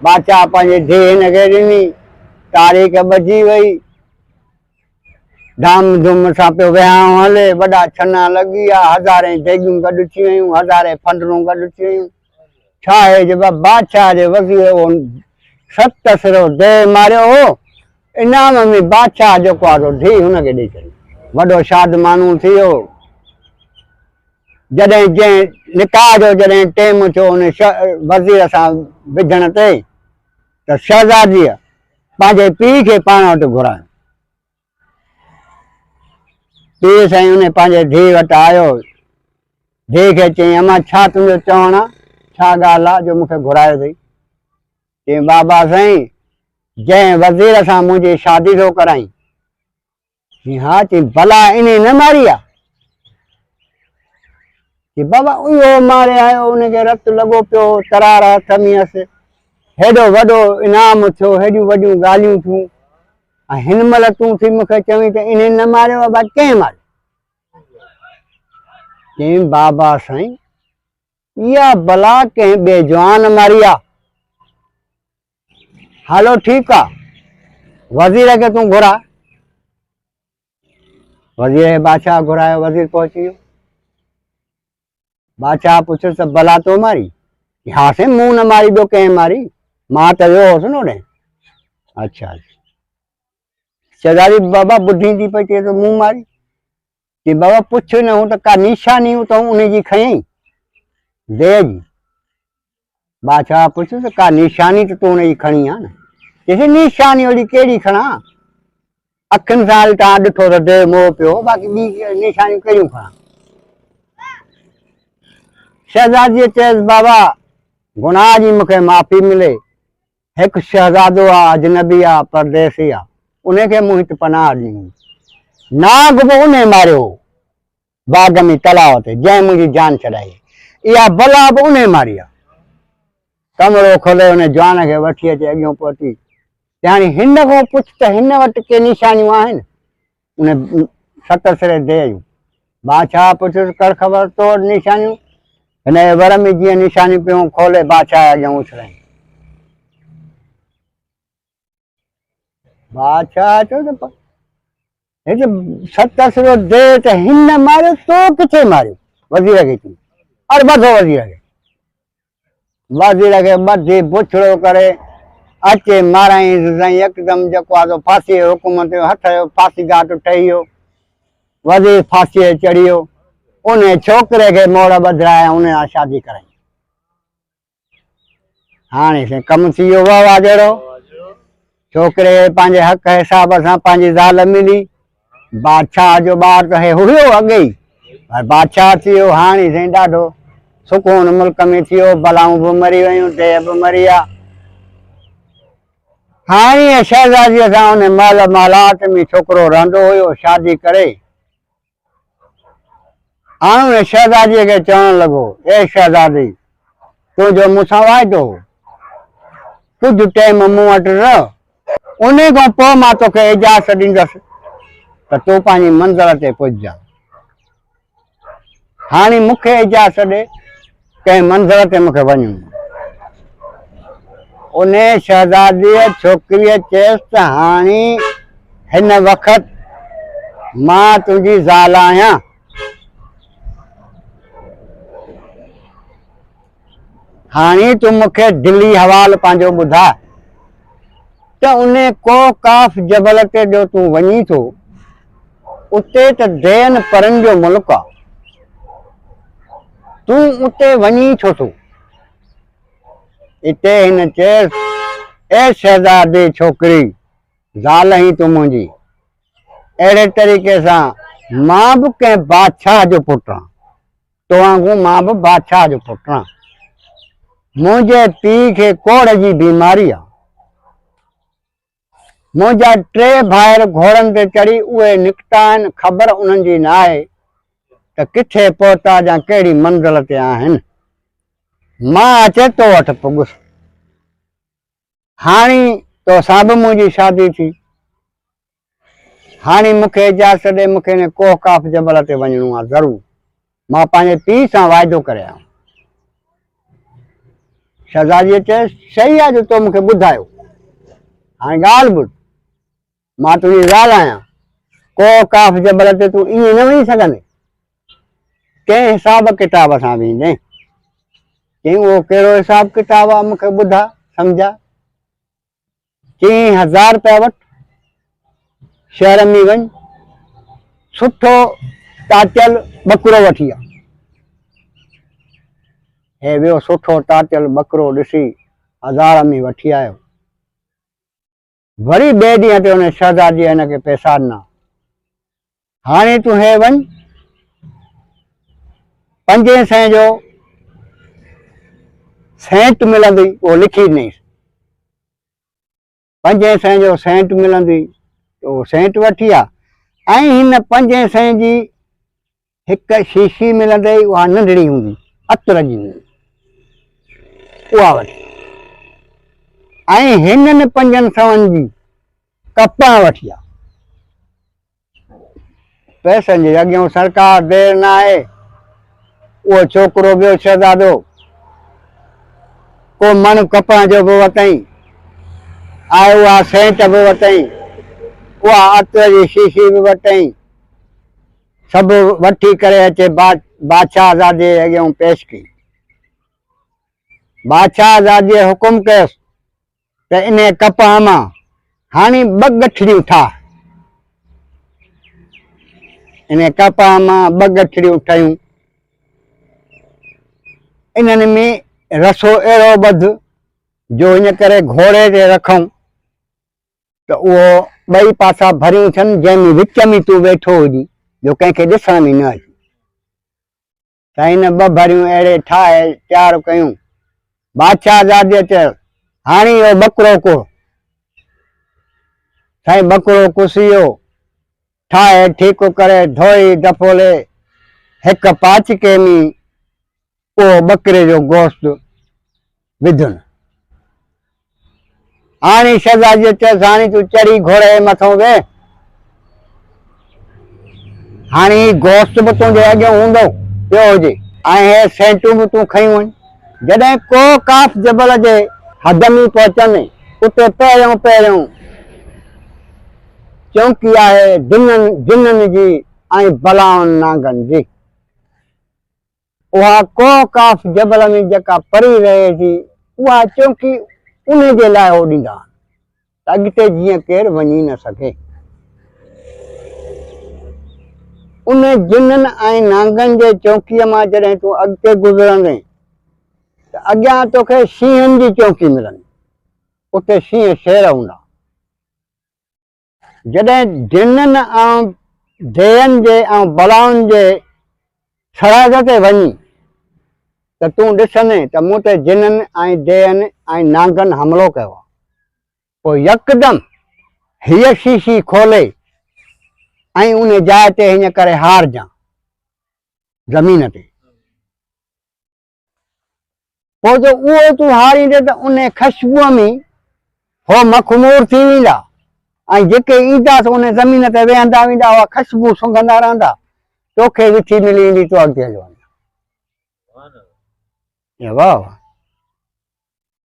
बादशाह पंहिंजी धीउ हिनखे ॾिनी, तारीख़ बची वई, धाम धूम सां पियो विहांउ हले, वॾा छना लॻी विया, हज़ारे देगियूं गॾु थी वियूं, हज़ारे फंडरूं गॾु थी वियूं। छा आहे जे बादशाह जे वज़ीर 7 सिरो देह मारियो हो, इनाम में बादशाह जेको आहे धीउ हुनखे ॾेई छॾी। वॾो शाद माण्हू थी वियो। जॾहिं जंहिं निकाह जो जॾहिं टाइम थियो उन वज़ीर सां विझण ते, त शहज़ादीअ पंहिंजे पीउ खे पाण वटि घुरायो। पीउ साईं उन पंहिंजे धीउ वटि आयो, धीउ खे चई अम्मा छा तुंहिंजो चवणु आहे, छा ॻाल्हि आहे जो मूंखे घुरायो अथई? चई बाबा साईं जंहिं वज़ीर सां मुंहिंजी शादी थो कराई। चई हा। चई भला इन न मारी आहे? चई बाबा उहो मारे आयो, उनखे रत लॻो पियो, तरार हथ में हुअसि, हेॾो वॾो इनाम थियो, हेॾियूं वॾियूं ॻाल्हियूं थियूं, ऐं हिन महिल तूं थी मूंखे चवीं त इन न मारियो आहे? बाबा कंहिं मारियो? चई बाबा साईं इहा भला कंहिं बेजवान मारी आहे। हलो ठीकु आहे, वज़ीर खे तूं घुरा। वज़ीर खे बादशाह घुरायो, वज़ीर पहुची वियो। बादशाह पुछियुसि त भला तो मारी? हा साईं मूं न मारी, ॿियो कंहिं मारी, मां त वियो हुअसि न होॾे। अच्छा शहज़ादी बाबा ॿुधी थी पई, चए तो मूं मारी? चई बाबा पुछ न, हूं त का निशानी तो उनजी खयई देह जी। बादशाह पुछियुसि का निशानी त तूं उनजी खणी आहे न? चई निशानी ओड़ी कहिड़ी खणा, अखियुनि सां तव्हां ॾिठो त देह मोह पियो, बाक़ी ॿी निशानियूं कहिड़ियूं खणा? शहज़ादीअ चयसि बाबा गुनाह जी मूंखे माफ़ी मिले, हिकु शहज़ादो आहे, अजनबी आहे, परदेसी आहे, उनखे मूं हिते पनाह ॾिनी, नाग बि उन मारियो बाग़ में तलाव ते, जंहिं मुंहिंजी जान छॾाई, इहा भला बि उन मारी आहे। कमरो खोले उन जवान खे वठी अचे अॻियां पहुती, हाणे हिन खां पुछ त हिन वटि के निशानियूं आहिनि उन सत सिरे देह जूं। बादशाह पुछियुसि कर ख़बर तो वटि निशानियूं? हिन जे वर में जीअं निशानियूं पियूं खोले बादशाह अॻियां उछलाईं। बादशाह चयो त हिते सत सिरो देह त हिन मारियो, तो किथे मारियो? वज़ीर खे चई और ॿधो वज़ीर खे। वज़ीर खे ॿधी बुछड़ो करे अचे माराईं साईं, यकदम जेको आहे फांसी जो हुकुम थियो, हथ जो फांसी घाट ठही वियो, वज़ीर फांसीअ ते चढ़ी वियो। उन छोकिरे खे मोड़ ॿधाया, उन सां शादी कराई। हाणे साईं कमु थी वियो वाह जहिड़ो, छोकिरे पंहिंजे हक़ हिसाब सां पंहिंजी ज़ाल मिली, बादशाह जो ॿार त हुयो अॻे ई, पर बादशाह थी वियो। हाणे साईं ॾाढो सुकून मुल्क में थी वियो, बलाऊं बि मरी वियूं, देह बि मरी आहे। हाणे शहज़ादीअ सां उन महल महलात में छोकिरो रहंदो हुयो शादी करे। हाणे उन शहज़ादीअ खे चवणु लॻो, ए शहज़ादी तुंहिंजो मूंसां वाइदो हो, कुझु टाइम मूं वटि रह, उन खां पोइ मां तोखे इजाज़त ॾींदसि त तूं पंहिंजी मंज़िल ते पुॼ। हाणे मूंखे इजाज़त ॾे, कंहिं मंज़िल ते मूंखे वञिणो। उन शहज़ादीअ छोकिरीअ चयसि त हाणे हिन वक़्तु मां तुंहिंजी ज़ाल आहियां, हाणे तूं मूंखे दिल्ली हवाल पंहिंजो ॿुधा त उन कोकाफ जबल ते जो तूं वञी थो, उते त देन परनि जो मुल्क आहे, तूं उते वञी छो थो? इते हिन चयसि ए शहज़ादे छोकिरी, ज़ाल ही तूं मुंहिंजी, अहिड़े तरीक़े सां मां बि कंहिं बादशाह जो पुटु आहियां, तो वांगुरु मां बि बादशाह जो पुटु आहियां। मुंहिंजे पीउ खे कोढ़ जी बीमारी आहे, मुंहिंजा टे भाइर घोड़नि ते चढ़ी उहे निकिता आहिनि, ख़बर उन्हनि जी न आहे त किथे पहुता या कहिड़ी मंज़िल ते आहिनि, मां अचे तो वटि पुॻुसि। हाणे तोसां बि मुंहिंजी शादी थी, हाणे मूंखे इजाज़त ॾे, मूंखे हिन कोकाफ जबल ते वञिणो आहे ज़रूरु, मां पंहिंजे पीउ सां वाइदो करे आहियां। शहज़ादीअ चयसि सही आहे जो तो मूंखे ॿुधायो, हाणे ॻाल्हि ॿुध, मां तुंहिंजी ज़ाल आहियां, कोकाफ जबल ते तूं ईअं न वञी सघंदे, कंहिं हिसाब किताब सां वेंदे। चई उहो कहिड़ो हिसाब किताब आहे मूंखे ॿुधा सम्झा? चई 1000 रुपया वटि, शहर में वञ, सुठो टाटियल ॿकरो वठी आ, हे वियो सुठो टाटियल ॿकरो ॾिसी 1000 में वठी आयो। वरी ॿिए ॾींहं ते हुन शहज़ादीअ हिनखे पैसा ॾिना, हाणे तूं हे वञ 500 जो सेंट मिलंदी, उहो लिखी ॾिनईसि। 500 जो सेंट मिलंदी, उहो सेंट वठी आ। ऐं हिन 500 जी हिकु शीशी मिलंदई, उहा नंढड़ी हूंदी, अतर जी, उहा वठी। ऐं हिननि 500 जी कपह वठी आ। पैसनि जे अॻियां सरकार देर न आहे। उहो छोकिरो ॿियो शहज़ादो को मण कपह जो बि वतई, ऐं उहा सेंट बि वतई, उहा अतर जी शीशी बि वतई, सभु वठी करे अचे बादशाहज़ादे अॻियां पेश कई। बादशाहज़ादीअ हुकुम कयसि त इन कपह मां हाणे 2 गठड़ियूं ठाह। इन कपह मां 2 गठड़ियूं ठहियूं। इन्हनि में रसो अहिड़ो ॿध जो इन करे घोड़े ते रखूं त उहो 2 पासा भरियूं थियनि, जंहिंमें विच में तूं वेठो हुजी जो कंहिंखे ॾिसण में न अचे। त हिन 2 भरियूं अहिड़े ठाहे तयारु कयूं। बादशाहज़ादीअ चयो हाणे इहो ॿकिरो को साईं, ॿकिरो कुसियो ठाहे ठीकु करे धोई दफ़ोले हिकु पाचिके में उहो ॿकिरे जो गोश्त विधुनि। हाणे शहज़ादीअ चयसि हाणे तूं चढ़ी घोड़े जे मथां वेह, हाणे गोश्त बि तुंहिंजे अॻियां हूंदो पियो हुजे, ऐं हे सेंटूं बि तूं खयूं आहिनि। जॾहिं को काफ जबल जे हद में पहुचनि, उते पहिरियों चौकी आहे जिन्ननि जी ऐं बलाउनि नांगनि जी। उहा को काफ जबल में जेका परी रहे थी, उहा चौकी उन जे लाइ हो ॾींदा त अॻिते जीअं केरु वञी न सघे। उन जिन्ननि ऐं नांगनि जे चौकीअ मां जॾहिं तूं अॻिते गुज़रंदे त अॻियां तोखे शींहनि जी चौकी मिलंदी, उते शींहं शेर हूंदा। जॾहिं जिन्ननि ऐं देयनि जे ऐं बलाउनि जे सरहद ते वञी त तूं ॾिसंदे त मूं ते जिन्ननि ऐं देयनि ऐं नांगनि हमिलो कयो आहे। पोइ यकदमि हीअ शीशी खोले ऐं उन जाइ ते हीअं करे हारजांइ ज़मीन ते। पोइ जो उहो तूं हारींदे त उन ख़ुशबूअ में हो मखमूर थी वेंदा, ऐं जेके ईंदा त उन ज़मीन ते वेहंदा वेंदा, उहा ख़ुशबू सुंघंदा रहंदा, तोखे विथी मिली वेंदी, तूं अॻिते हलियो वञ। वाह वाह।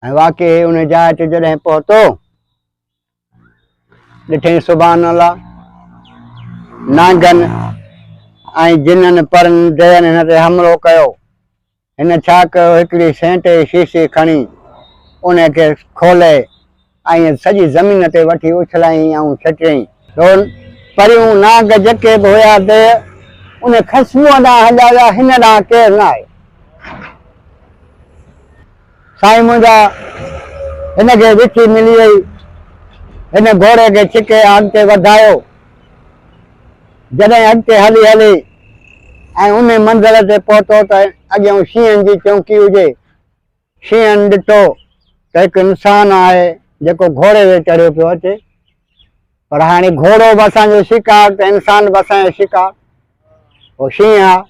ऐं वाक़ई उन जाइ ते जॾहिं पहुतो, ॾिठईं सुभान अल्लाह, नांगनि ऐं जिन्ननि परनि देयनि हिन ते हमिलो कयो। हिन छा कयो, हिकिड़ी सेंट जी शीशी खणी उन खे खोले ऐं सॼी ज़मीन ते वठी उछलाईं ऐं छटियईं। परियूं नांग जेके बि हुया देय उन ख़ुशबूअ ॾांहुं हलिया विया, हिन ॾांहुं केरु न आहे। साईं मुंहिंजा हिनखे विथी मिली वई, हिन घोड़े खे छिके अॻिते वधायो। जॾहिं अॻिते हली हली ऐं उन मंज़िल ते पहुतो त अॻियां शींहनि जी चौकी हुजे। शींहनि ॾिठो त हिकु इंसानु आहे जेको घोड़े ते चढ़ियो पियो अचे, पर हाणे घोड़ो बि असांजो शिकार त इंसान बि असांजो शिकार। पोइ शींहं आहे,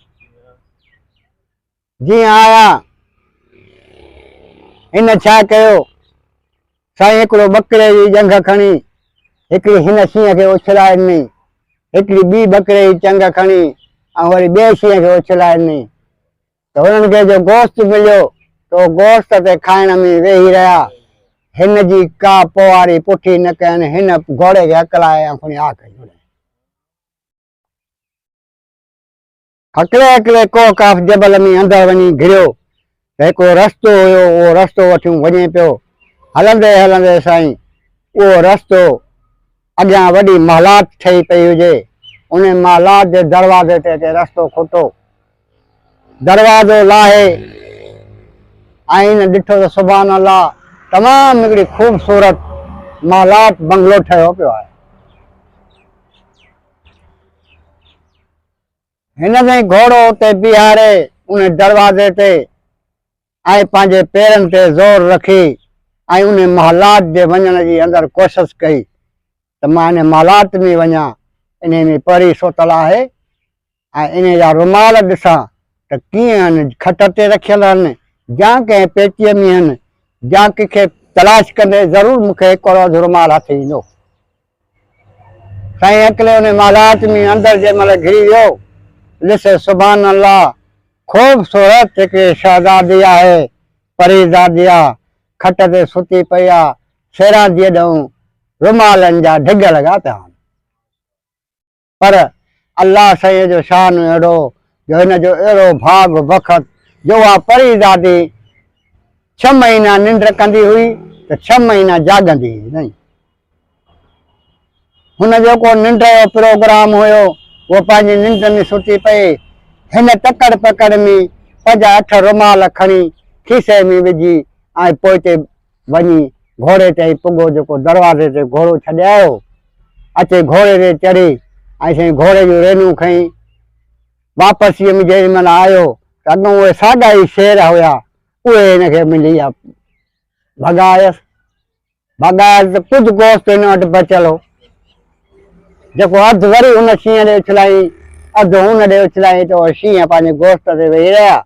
जीअं आया हिन छा कयो, साईं हिकिड़ो ॿकिरे जी जंघ खणी हिकिड़ी हिन शींहं खे उछलाए ॾिनई, हिकिड़ी ॿी ॿकिरे जी चंग खणी ऐं वरी ॿिए शींहं खे उछलाए ॾिनई। त हुननि खे जो गोश्त मिलियो त उहो गोश्त ते खाइण में वेही रहिया। हिन जी का पोवारी पुठी न कयनि, हिन घोड़े खे हकलाए ऐं खणी आ कई। हकिले हकिले को काफ जबल में अंदरि वञी घिरियो त हिकिड़ो रस्तो हुयो, उहो रस्तो वठी वञे पियो। हलंदे हलंदे साईं उहो रस्तो अॻियां वॾी महलात ठही पई हुजे, उन महलात जे दरवाज़े ते रस्तो खुटो। दरवाज़ो लाहे ऐं हिन ॾिठो त सुभान अल्लाह, तमामु हिकिड़ी ख़ूबसूरत मालात बंगलो ठहियो पियो आहे। हिन ते घोड़ो उते बीहारे उन दरवाज़े ते ऐं पंहिंजे पेरनि ते ज़ोर रखी ऐं उन महलात जे वञण जी अंदरि कोशिशि कई त मां इन महलात में वञा, इन में परी सोतल आहे ऐं इन जा रुमाल ॾिसां त कीअं आहिनि, खट ते रखियल आहिनि या कंहिं पेटीअ में आहिनि या कंहिंखे तलाश कंदे ज़रूरु मूंखे हिकिड़ो रुमाल हथ ईंदो। साईं अकेले उन महलात में अंदरि जंहिं महिल घिरी वियो, ॾिसे सुभान अल्लाह, ख़ूबसूरत हिकिड़ी शहज़ादी आहे, परीज़ादी आहे, खट ते सुती पई आहे, शेराजीअ ॾऊं रुमालनि जा ढिग लॻा पिया आहिनि। पर अल्लाह साईं जो शान अहिड़ो जो हिन जो अहिड़ो भाग वक़्त जो उहा परीज़ादी 6 महीना निंड कंदी हुई त 6 महीना जाॻंदी हुई नहीं। हुन जो को निंड जो प्रोग्राम हुयो, वो पंहिंजी निंड में सुती पई, हिन तकड़ पकड़ में 5-8 रुमाल खणी खीसे में विझी ऐं पोइ ते वञी घोड़े ते पुॻो, जेको दरवाज़े ते घोड़ो छॾे आयो, अचे घोड़े ते चढ़ी ऐं साईं घोड़े जूं रेनूं खईं। वापसीअ में जेॾी महिल आयो त अॻों उहे साॻा ई शेर हुया, उहे हिनखे मिली भॻायसि त कुझु गोश्त हिन वटि बचियल हो, जेको अधु वरी हुन शींहं ॾे उछलाई, अधु हुन ॾे उछलाई, त उहो शींहं पंहिंजे गोश्त ते वेही रहिया।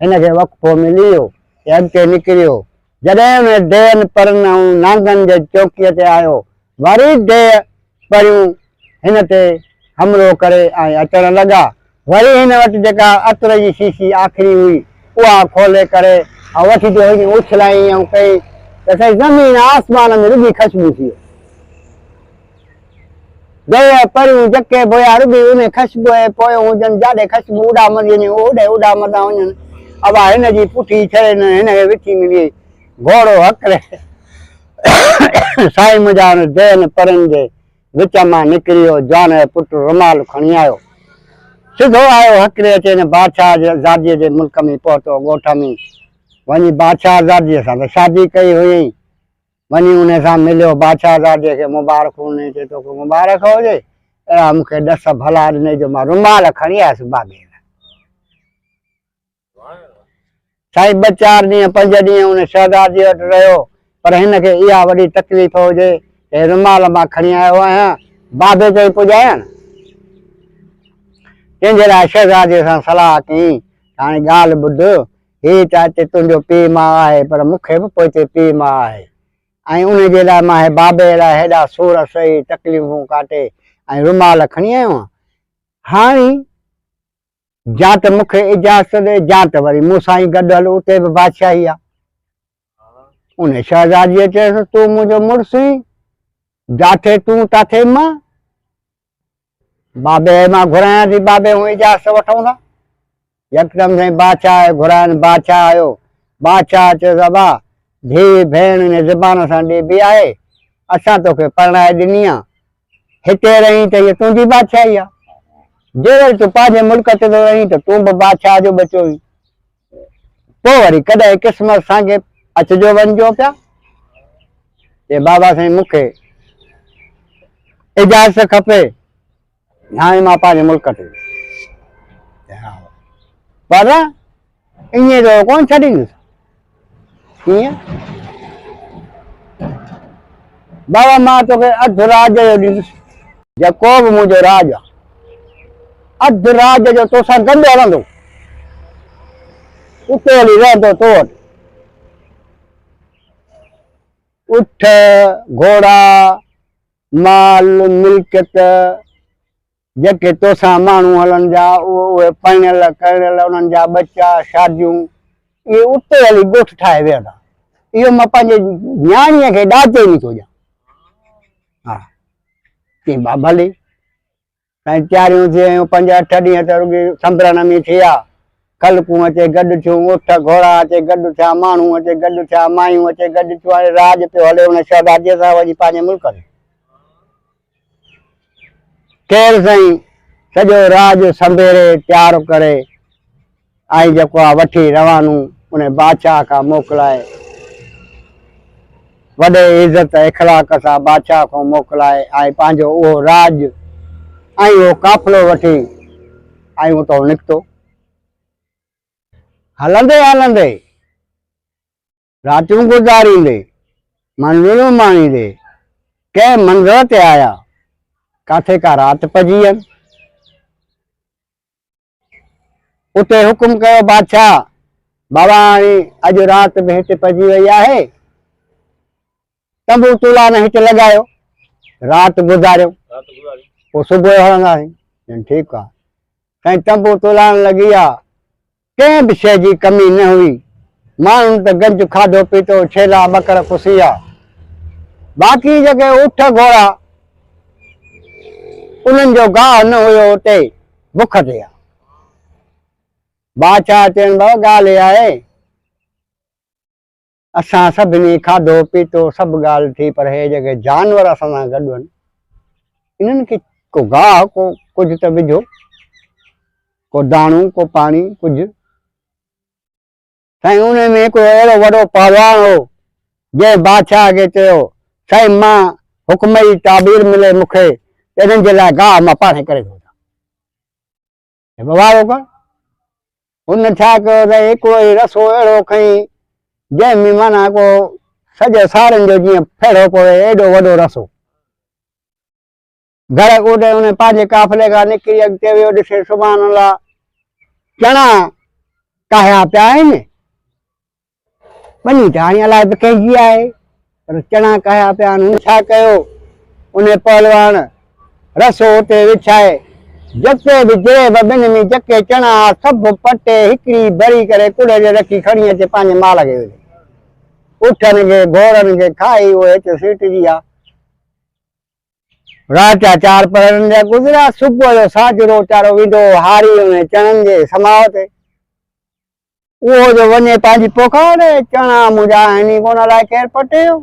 हिनखे वक़्फ़ो मिली वियो ऐं अॻिते निकिरियो। जॾहिं उन देहनि परनि ऐं नांगनि जे चौकीअ ते आयो, वरी देह परियूं हिन ते हमलो करे ऐं अचण लॻा। वरी हिन वटि जेका अतर जी शीशी आख़िरी हुई उहा खोले करे ऐं वठी जो उछलाई ऐं कई त साईं ज़मीन आसमान में रुॻी ख़ुशबू थी वियो। देह परियूं जके बोया रुॻी उन ख़ुशबू जे पोयों हुजनि, जाॾे ख़ुशबू उॾामंदी वञे ओॾे उॾामंदा वञनि। अब हिन जी पुठी छॾे न हिनखे विठी मिली, घोड़ो हकड़े साईं मुंहिंजा देहनि परनि जे विच मां निकिरी वियो। जान जो पुटु रुमाल खणी आयो, सिधो आयो हकड़े अचे न बादशाह ज़ादीअ जे मुल्क में पहुतो, ॻोठ में वञी बादशाह ज़ादीअ सां त शादी कई हुई, वञी उन सां मिलियो। बादशाह ज़ादीअ खे मुबारक हुन चए तोखे मुबारक हुजे, अहिड़ा मूंखे 10 भला ॾिनई जो मां रुमाल खणी आयुसि बाबे लाइ। साईं 2-4 ॾींहं 5 ॾींहं उन शहज़ादीअ वटि रहियो, पर हिनखे इहा वॾी तकलीफ़ हुजे हे रुमाल मां खणी आयो आहियां, बाबे ते पुॼायां न। तंहिंजे लाइ शहज़ादीअ सां सलाह कई, हाणे ॻाल्हि ॿुध, हीअ त हिते तुंहिंजो पीउ माउ आहे, पर मूंखे बि पोइ हिते पीउ माउ आहे ऐं उनजे लाइ मां बाबे लाइ हेॾा सूर सही तकलीफ़ूं काटे ऐं रुमाल खणी आयो आहियां। हाणे या त मूंखे इजाज़त ॾे या त वरी मूंसां ई गॾु हल, उते बि बादशाही आहे। उन शहज़ादीअ चयसि तूं मुंहिंजो मुड़ुसु आहीं, जाथे तूं ताथे मां, बाबे मां घुरायां थी, बाबे हूं इजाज़त वठूं था। यकदम साईं बादशाह घुराइनि, बादशाह आयो। बादशाह चयसि अबा धी भेण ने ज़बान सां ॾेबी आहे, असां तोखे परणाए ॾिनी आहे, हिते रही त हीअ तुंहिंजी बादशाही आहे, जे वरी तूं पंहिंजे मुल्क ते थो रही त तूं बि बादशाह जो बचो हुई, पोइ वरी कॾहिं क़िस्मत सां अचिजो वञिजो पिया। चए बाबा साईं मूंखे इजाज़त खपे, हाणे मां पंहिंजे मुल्क ते, पर ईअं जो कोन छॾींदुसि। कीअं बाबा, मां तोखे अधु राज जो ॾींदुसि, जेको बि मुंहिंजो राज आहे अधु राज जो तोसां गॾु हलंदो, उते हली रहंदो तो वटि। उठ घोड़ा माल मिल्कियत जेके तोसां माण्हू हलनि जा, उहे पढ़ियल करियल उन्हनि जा बच्चा शादियूं, इहे उते हली ॻोठ ठाहे वेहंदा। इहो मां पंहिंजे न्याणीअ खे ॾाचे नथो ॾियां। हा चई बाबा भली। साईं तयारियूं थी वियूं, 5-8 ॾींहं त रुॻी संभरण में थिया। खलकूं अचे गॾु थियूं, उठ घोड़ा अचे गॾु थिया, माण्हू अचे गॾु थिया, मायूं अचे गॾु थियूं, हाणे राज पियो हले हुन शहज़ादीअ सां वञी पंहिंजे मुल्क ते। केरु साईं सॼो राज संभेरे तयारु करे ऐं जेको आहे वठी रवानू उन बादशाह खां मोकिलाए। वॾे इज़त इख़लाक़ सां बादशाह को मोकिलाए ऐं पंहिंजो उहो राज ऐं उहो काफ़िलो वठी ऐं उतां निकितो। हलंदे हलंदे रातियूं गुज़ारींदे मंज़िलूं माणींदे कंहिं मंज़िल ते आया, काथे का राति पइजी वयनि। उते हुकुम कयो बादशाह, बाबा हाणे अॼु राति बि हिते पइजी वई आहे, तंबू तुलान हिते लॻायो, राति गुज़ारियो, पोइ सुबुह जो हलंदासीं। ठीकु आहे साईं, तंबू तुलान लॻी आहे, कंहिं बि शइ जी कमी न हुई। माण्हुनि त गंज खाधो पीतो, छेला ॿकरा कुसिया, बाक़ी जेके ऊठ घोड़ा उन्हनि जो गाह न हुयो, उते बुख ते आहे। बादशाह चवनि बाबा ॻाल्हि आहे, असां सभिनी खाधो पीतो सभु ॻाल्हि थी, पर हे जेके जानवर असां सां गॾु आहिनि, इन्हनि खे को गाह को कुझु त विझो, को दाणो को पाणी कुझु। साईं उन में हिकिड़ो अहिड़ो वॾो पहलवान हो, जंहिं बादशाह खे चयो साईं मां हुकुम जी ताबीर मिले मूंखे, इन्हनि जे लाइ गाह मां पाणे करे थो ॾियां। बवारो कर। हुन छा कयो साईं, हिकिड़ो ई रसो अहिड़ो खईं जंहिंमें माना को सॼे साड़ियुनि जो जीअं फेरो पवे, एॾो वॾो रसो। घर ओॾे उन पंहिंजे काफ़िले खां निकिरी अॻिते वियो, ॾिसे सुभाणे अल्लाह चणा काहिया पिया आहिनि, वञी त हाणे अलाए बि कंहिंजी आहे, पर चणा काहिया पिया आहिनि। हुन छा कयो, उन पहलवान रसो उते विछाए, जके बि जेब ॿिनि में जके चणा सभु पटे हिकिड़ी भरी करे कुड़े ते रखी खणी अचे पंहिंजे माल खे विझे। उठनि खे घोड़नि खे खाई उहे हिते सीटजी आहे। रात जा 4 पहरनि जा गुज़रिया, सुबुह जो साजरो चारो विंदो हारी उन चणनि जे समाव ते। उहो जो वञे पंहिंजी पोखार, चणा मुंहिंजा आहिनि कोन, अलाए केरु पटियो।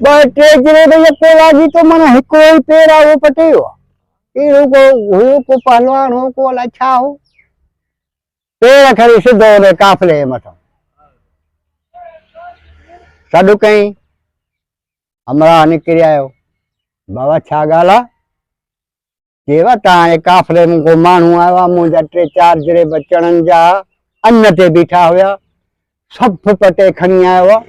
ॿ टे जरे भई यको लागी तो माना हिकिड़ो ई पेर आहे उहो पटियो आहे। इहो को हुयो, को पहलवान हो, को अलाए छा हो, पेर खणी सिधो उन काफ़िले जे मथां सॾु कई। अमरा निकिरी आयो, बाबा छा ॻाल्हि आहे? चयव तव्हांजे काफ़िले में को माण्हू आयो आहे, मुंहिंजा 3-4 जरेब चणनि जा अन्न ते बीठा हुया, सभु पटे खणी आयो आहे।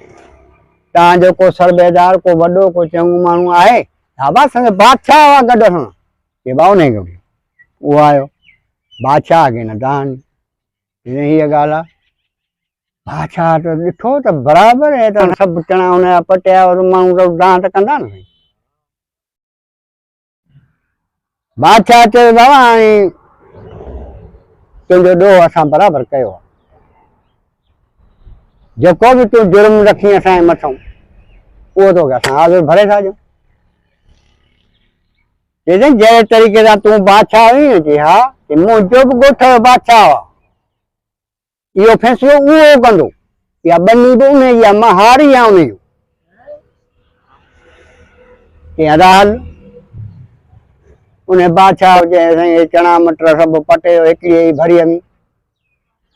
तव्हांजो को सरबेदार को वॾो को चङो माण्हू आहे? हा बा संग बादशाह आहे गॾु सां। के बा उन उहो आयो, बादशाह खे न दान हीअ ॻाल्हि आहे। बादशाह त ॾिठो त बराबरि आहे, त सभु चणा हुन जा पटिया और माण्हू त दान त कंदा न। बादशाह चयो बाबा हाणे तुंहिंजो ॾोह असां बराबरि कयो आहे, जेको बि तूं जुर्म रखी असांजे मथां उहो तोखे असां हाज़ुर भरे था ॾियूं। चई जहिड़े तरीक़े सां तूं बादशाह हुई न, चई हा, मुंहिंजो बि ॻोठ जो बादशाह आहे, इहो फ़ैसिलो उहो कंदो, इहा ॿनी बि उन जी आहे, मां हारी आहियां उन जो। चई अदा हल। उन बादशाह चई साईं चणा मटर सभु पटे हिकिड़ी ई भरीअ में,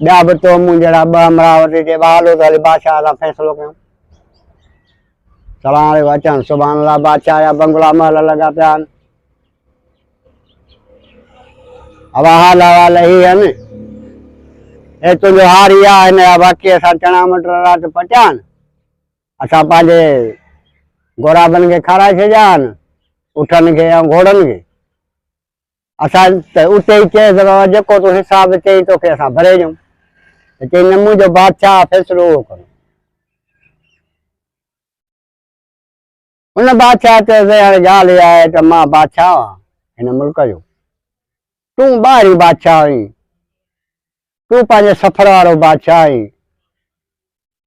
ॿिया बि तो मूं जहिड़ा 2 अमरावती चए हलो त हले बादशाह सां फ़ैसिलो कयूं। सलाम अचनि सुभाणे अल्लाह, बादशाह जा बंगला महल लॻा पिया आहिनि। हवा हाल अहिड़ा ही आहिनि, हे तुंहिंजो हारी आहे, हिन जा बाक़ी असां चणा मटर राति पटिया आहिनि, असां पंहिंजे घोड़ाबनि खे खाराए छॾिया आहिनि, उठनि खे ऐं घोड़नि खे। असां त उते ई चएसि बाबा जेको तूं हिसाब चई तोखे असां भरे ॾियूं। त चई न, मुंहिंजो बादशाह फ़ैसिलो उहो करो। हुन बादशाह चयोसि हाणे ॻाल्हि इहा आहे त मां बादशाह आहियां हिन मुल्क जो, तूं ॿाहिरीं बादशाह आहीं, तूं पंहिंजे सफ़र वारो बादशाह आहीं।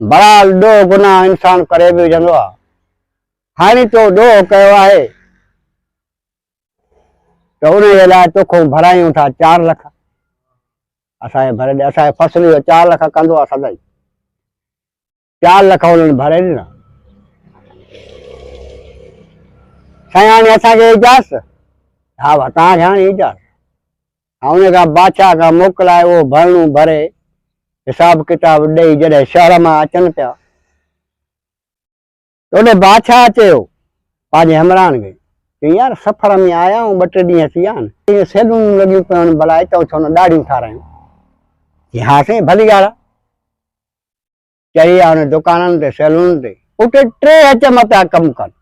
बराल ॾोह गुनाह इंसान करे बि विझंदो आहे। हाणे तो ॾोह कयो आहे त उनजे लाइ तोखां भरायूं था 4 लख, असांजे भरे ॾे, असांजे फ़सुल जो 4 लख कंदो आहे सदाई। 4 लख उन्हनि भरे ॾिना। साईं हाणे असांखे इजाज़त? हा भाउ तव्हांखे हाणे इजाज़त। उन खां बादशाह खां मोकिलाए उहो भरणो भरे हिसाब किताब ॾेई जॾहिं शहर मां अचनि पिया ओॾे बादशाह चयो पंहिंजे हमराहनि खे कि यार सफ़र में आया आहियूं, 2 टे ॾींहं थी विया आहिनि, ईअं सैलून लॻियूं पियूं आहिनि, भला हितां छो न ॾाढ़ियूं ठारायूं। कि हा साईं भली ॻाल्हि आहे। चई विया हुन दुकाननि ते सैलून ते, उते 3 हजम पिया कमु कनि।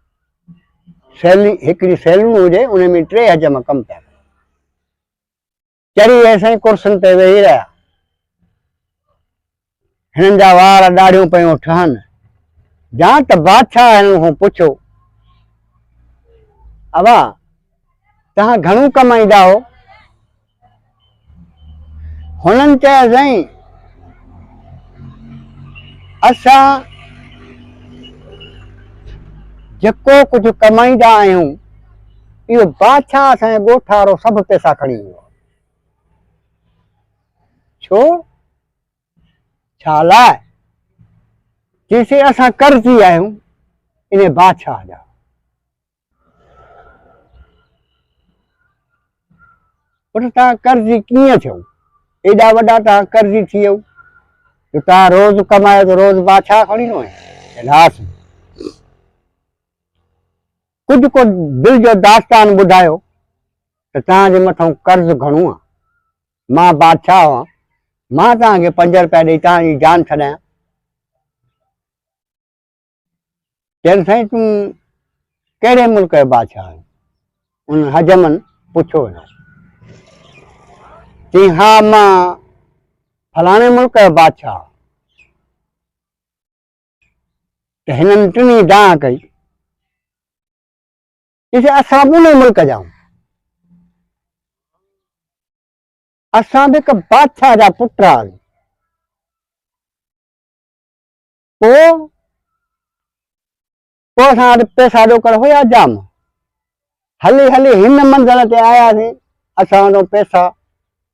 हिकिड़ी सैलून हुजे उन में 3 हजम कमु पिया कनि। चढ़ी विया साईं कुर्सियुनि ते वेही रहिया। हिननि जा वार ॾाढ़ियूं पियूं ठहनि। जां त बादशाह हिननि खां पुछो, अबा तव्हां घणो कमाईंदा हो? हुननि चयो साईं असां जेको कुझु कमाईंदा आहियूं इहो बादशाह असांजे ॻोठ वारो सभु पैसा खणी वियो। छो? छा लाइ? चईसीं असां कर्ज़ी आहियूं इन बादशाह जा। पुट तव्हां कर्ज़ी कीअं थियो? एॾा वॾा तव्हां कर्ज़ी थी वियो जो तव्हां रोज़ कमायो त रोज़ बादशाह खणींदो आहे। कुझु को दिलि जो दास्तान ॿुधायो त तव्हांजे मथां कर्ज़ घणो आहे। मां बादशाह आहियां, मां तव्हांखे 5 रुपया ॾेई तव्हांजी जान छॾायां। चइनि साईं तूं कहिड़े मुल्क जो बादशाह आहीं? उन हजमनि पुछो हिन। चई हा मां फलाणे मुल्क जो बादशाह। त हिननि टिनी दांह कई। चईसीं असां बि उन मुल्क जा आहियूं, असां बि हिकु बादशाह जा पुट आहियूं। पोइ असां वटि पैसा ॾोकड़ हुया जाम। हली हली हिन मंज़िल ते आयासीं, असां वटि पैसा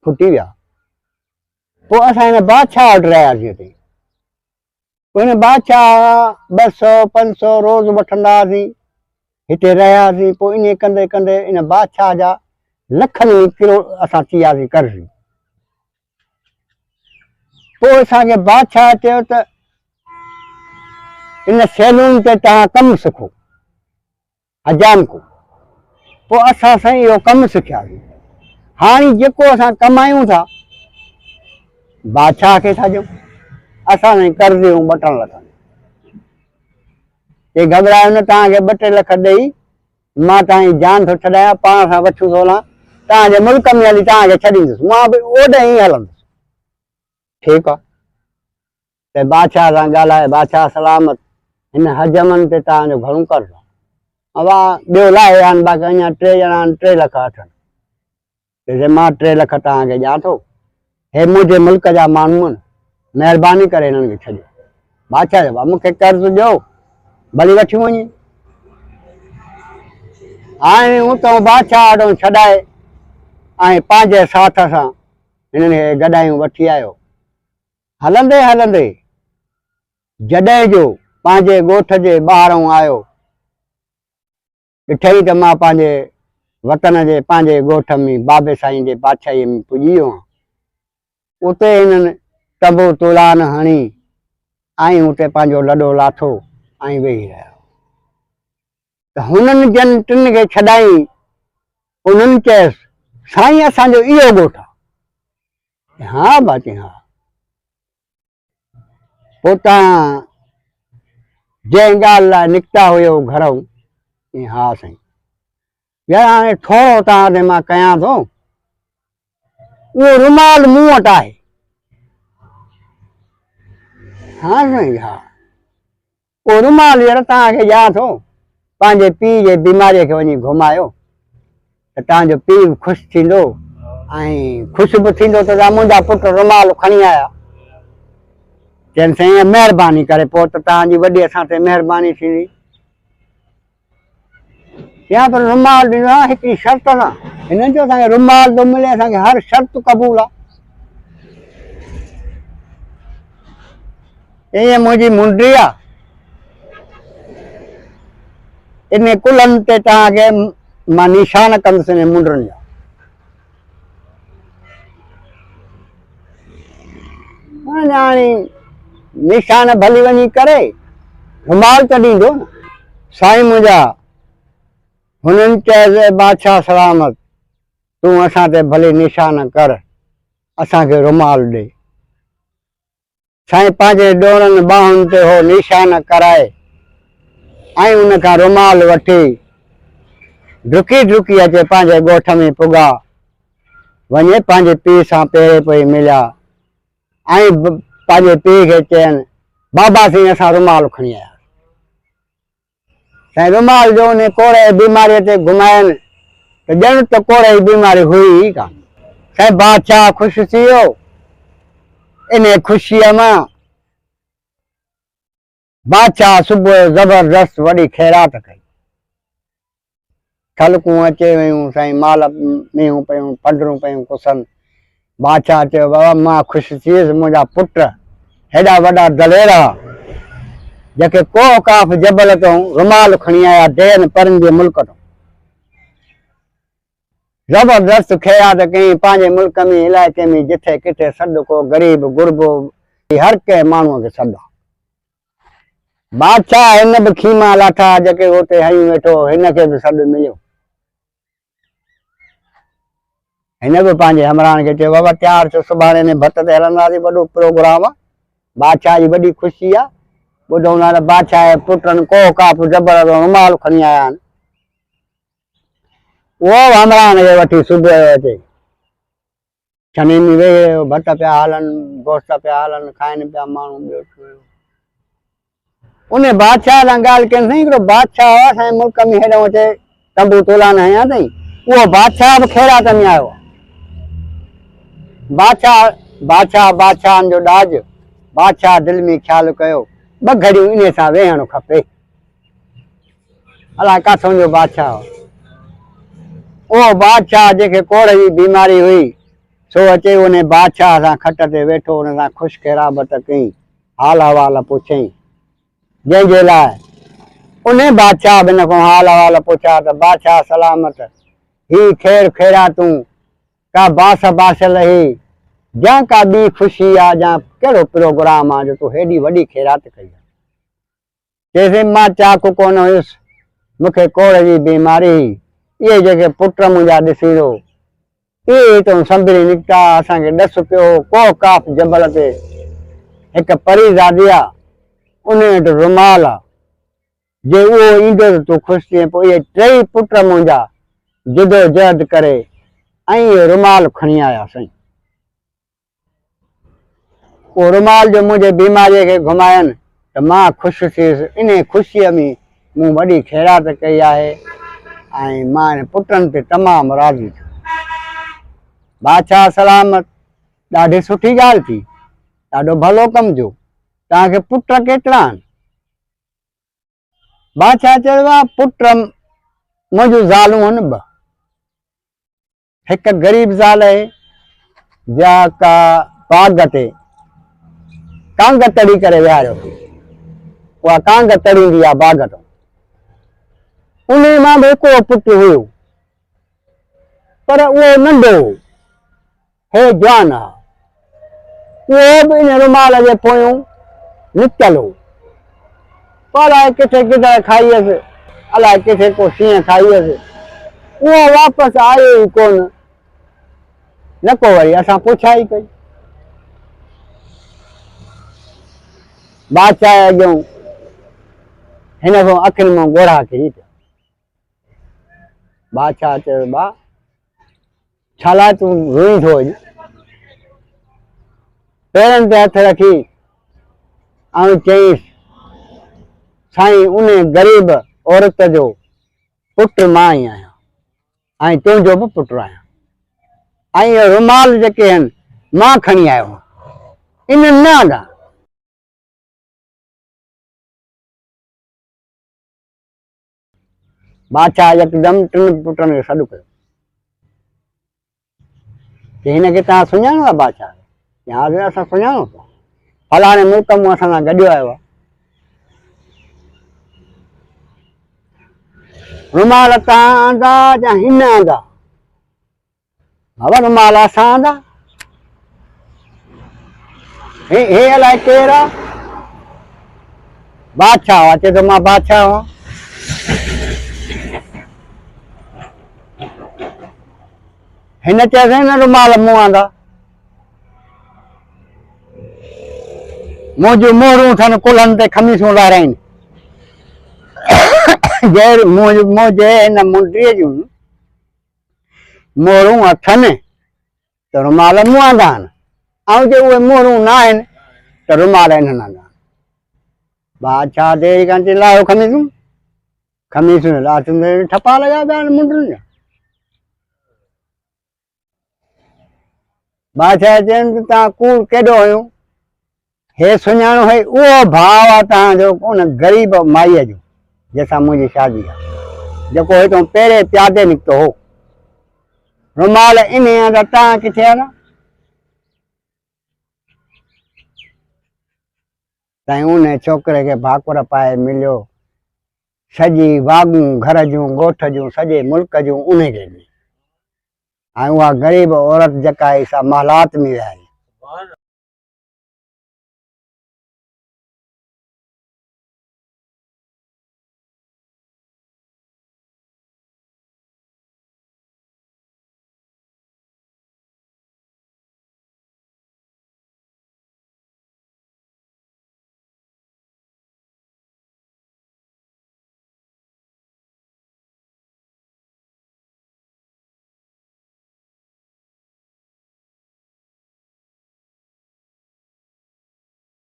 फुटी विया। पोइ असां हिन बादशाह वटि रहियासीं। हिते पोइ हिन बादशाह 200 500 रोज़ वठंदा हुआसीं, हिते रहियासीं। पोइ इन कंदे कंदे इन बादशाह जा लखनि में किरो असां थी वियासीं कर्ज़ी। पोइ असांखे बादशाह चयो त इन सैलून ते तव्हां कमु सिखो हजाम को। पोइ असां साईं इहो कमु सिखियासीं। हाणे जेको असां कमायूं था बादशाह खे था ॾियूं। असां साईं कर्ज़ियूं 2-3 लख। हे घबरायो न, तव्हांखे 2-3 लख ॾेई मां तव्हांजी जान थो छॾायां, पाण सां वठूं थोला, तव्हांजे मुल्क में हली तव्हांखे छॾींदुसि, मां बि ओॾे ई हलंदुसि। ठीकु आहे। त बादशाह सां ॻाल्हाए, बादशाह सलामत, हिन हजमनि ते तव्हांजो घणो कर्ज़ु आहे? अवा ॿियो लाहे आहिनि, बाक़ी अञा 3 ॼणा आहिनि, 3 लख अथनि। चइजे मां 3 लख तव्हांखे ॾियां थो, हे मुंहिंजे मुल्क जा माण्हू आहिनि, महिरबानी करे हिननि खे छॾियो। बादशाह चइबो मूंखे कर्ज़ु ॾियो भली वठी वञे। हाणे उतां बादशाह वटि छॾाए ऐं पंहिंजे साथ सां हिननि खे गॾायूं वठी आयो। हलंदे हलंदे जॾहिं जो पंहिंजे ॻोठ जे ॿाहिरों आयो, ॾिठई त मां पंहिंजे वतन जे पंहिंजे ॻोठ में बाबे साईं जे बादशाहीअ में पुॼी वियो आहियां। उते हिननि तंबू तुलान हणी ऐं उते पंहिंजो लॾो लाथो ऐं वेही रहिया। त हुननि जन 3 खे छॾाई। उन्हनि चयसि साईं असांजो इहो ॻोठ आहे। हा बाकी हा। पोइ तव्हां जंहिं ॻाल्हि लाइ निकिता हुयो घरऊं? हा साईं। यार हाणे थोरो तव्हां ते मां कयां थो, उहो रुमाल मूं वटि आहे। हा साईं हा। उहो रुमाल यार तव्हांखे ॾियां थो, पंहिंजे पीउ जे बीमारीअ खे वञी घुमायो त तव्हांजो पीउ ख़ुशि थींदो ऐं ख़ुशि बि थींदो त तव्हां मुंहिंजा पुट रुमाल खणी आया। चइनि साईं महिरबानी करे, पोइ त तव्हांजी वॾी असां ते महिरबानी थींदी। या पर रुमाल ॾींदो आहे हिकिड़ी शर्त सां। हिननि जो असांखे रुमाल थो मिले, असांखे हर शर्त क़बूल आहे। ईअं मुंहिंजी मुंडी आहे, इन कुलनि ते तव्हांखे मां निशान कंदुसि इन मुंडनि जा। हाणे निशान भली वञी करे रुमाल त ॾींदो न। साईं मुंहिंजा हुननि चइजे बादशाह सलामत तूं असां ते भले निशान कर असांखे रुमाल ॾे। साईं पंहिंजे ॾोरनि ॿाहुनि ते हो निशान कराए ऐं उन खां रुमाल वठी डुकी डुकी अचे पंहिंजे ॻोठ में पुॻा वञे पंहिंजे पीउ सां पेरे पई मिलिया ऐं पंहिंजे पीउ खे चयनि बाबा साईं असां रुमाल खणी आया। साईं रुमाल जो उन कोड़े बीमारीअ ते घुमाइनि त ॼण त कोड़े जी बीमारी हुई ई कान। साईं बादशाह ख़ुशि थी वियो। इन ख़ुशीअ मां बादशाह सुबुह जो ज़बरदस्त वॾी ख़ैरात कई। खलकूं अचे वियूं साईं माल मीहूं पियूं पंडरूं पियूं कुसनि। बादशाह चयो बाबा मां ख़ुशि थी वियुसि मुंहिंजा पुट हेॾा वॾा दलेर जेके को काफ़ जबल तूं रुमाल खणी आया देन परनि जे मुल्क तूं ज़बरदस्त ख़ैरात कई। पंहिंजे मुल्क में इलाइक़े में जिथे किथे सॾु को ग़रीब गुरबो हर कंहिं माण्हूअ खे सॾु। बादशाह हिन बि खीमा लाथा जेके हुते हई वेठो हिन खे बि सॾु मिलियो। हिन बि पंहिंजे हमराहनि खे चयो बाबा तयारु थियो सुभाणे ने भत ते हलंदासीं वॾो प्रोग्राम आहे। बादशाह जी वॾी ख़ुशी आहे। ॿुधो न बादशाह जे पुटनि को काफ़ जबर रुमाल खणी आया आहिनि। उहो हमराहनि खे वठी सुबुह जो अचे छनी में वेही भत पिया हलनि गोश्त पिया हलनि खाइनि पिया माण्हू ॿियो। उन बादशाह सां ॻाल्हि कयनि साईं हिकिड़ो बादशाह आहे असांजे मुल्क में हेॾो अचे तंबू तोलान हयां अथई उहो बादशाह बि ख़ैरात में आयो आहे। बादशाहनि जो ॾाज बादशाह दिलि में ख़्यालु कयो ॿ घड़ियूं इन सां वेहणु खपे। अलाए किथां जो बादशाह उहो बादशाह जेके कोड़ जी बीमारी हुई सो अचे उन बादशाह सां खट ते वेठो उन सां ख़ुशि ख़ैराबत कई हाल अहिवाल पुछियईं जंहिंजे लाइ उन बादशाह बि हिन खां हाल अहिवाल पुछिया त बादशाह सलामत ही ख़ैर ख़ैरातूं का बास बासियल ही या का ॿी ख़ुशी आहे या कहिड़ो प्रोग्राम आहे जो तूं हेॾी वॾी ख़ैरात कई आहे। चइसि मां चाकू कोन हुयुसि मूंखे कोड़ जी बीमारी इहे जेके पुट मुंहिंजा ॾिसी थो इहे हितां संभरी निकिता असांखे ॾस पियो को काफ़ जबल ते हिकु परीज़ादी आहे उन वटि रुमाल आहे जे उहो ईंदो त तूं ख़ुशि थिए पोइ इहे टई पुट मुंहिंजा जिदोजहद करे ऐं इहो रुमाल खणी आया साईं। उहो रुमाल जो मुंहिंजे बीमारीअ खे घुमायनि त मां ख़ुशि थियुसि इन ख़ुशीअ में मूं वॾी ख़ैरात कई आहे ऐं मां हिन पुटनि ते तमामु राज़ी थियो। बादशाह सलामत ॾाढी सुठी ॻाल्हि थी ॾाढो भलो कमु थियो तव्हांखे पुट केतिरा आहिनि। बादशाह चयो आहे पुट मुंहिंजूं ज़ालूं आहिनि ॿ हिकु ग़रीब ज़ाल आहे जा का बाग़ ते कांग तड़ी करे विहारियो उहा कांग तड़ींदी आहे बाग़ तां उन मां बि हिकिड़ो पुटु हुयो पर उहो नंढो हे जवान आहे उहो बि इन रुमाल जे पोयूं निकितल हो अलाए किथे किथे खाई हुयसि अलाए किथे को शींहं खाई हुयसि उहो वापसि आयो ई कोन न को वरी असां पुछा ई कई। बादशाह अॻियां हिन खां अखियुनि मां ॻोढ़ा किरी पिया। बादशाह चयो बा छा लाइ तूं रोई थो अॼु पेरनि ते हथ रखी ऐं चईसि साईं उन ग़रीब औरत जो पुटु मां ई आहियां ऐं तुंहिंजो बि पुटु आहियां ऐं इहे रुमाल जेके आहिनि मां खणी आयो आहियां इन न ॾांहुं। बादशाह यकदमि टिनि पुटनि खे सॾु कयो कि हिनखे तव्हां सुञाणो आहे बादशाह खे हा असां सुञाणो था फलाणे मुल्क मां असां सां गॾु आयो आहे। रुमाल तव्हां आंदा या हिन आंदा बाबा रुमाल असां आंदा हे अलाए केरु आहे बादशाह आहे चए थो मां बादशाह आहियां हिन चयसि न रुमाल मूं आंदा मुंहिंजूं मोहरूं अथनि कुल्हनि ते खमीसूं लाराइनि मुंहिंजे हिन मुंडीअ जूं मोहरूं अथनि त रुमाल मूं आंदा आहिनि ऐं जे उहे मोहरूं न आहिनि त रुमाल हिननि आंदा आहिनि बादशाह देरी कान थी लाहियो खमीसूं लाचुनि ठपा लॻा पिया आहिनि मुंडुनि जा बादशाह चवनि त तव्हां कूड़ केॾो हुयो हे सुञाणो है उहो भाउ आहे तव्हांजो कोन ग़रीब माईअ जो जंहिंसां मुंहिंजी शादी आहे जेको हितां पहिरें प्यादे निकितो हो रुमाल इन आहे त तव्हां किथे आहे न तंहिं उन छोकिरे खे भाकुर पाए मिलियो सॼी वागूं घर जूं ॻोठ जूं सॼे मुल्क जूं उन खे ॾिनी ऐं उहा ग़रीब औरत जेका आहे सा महलात में विया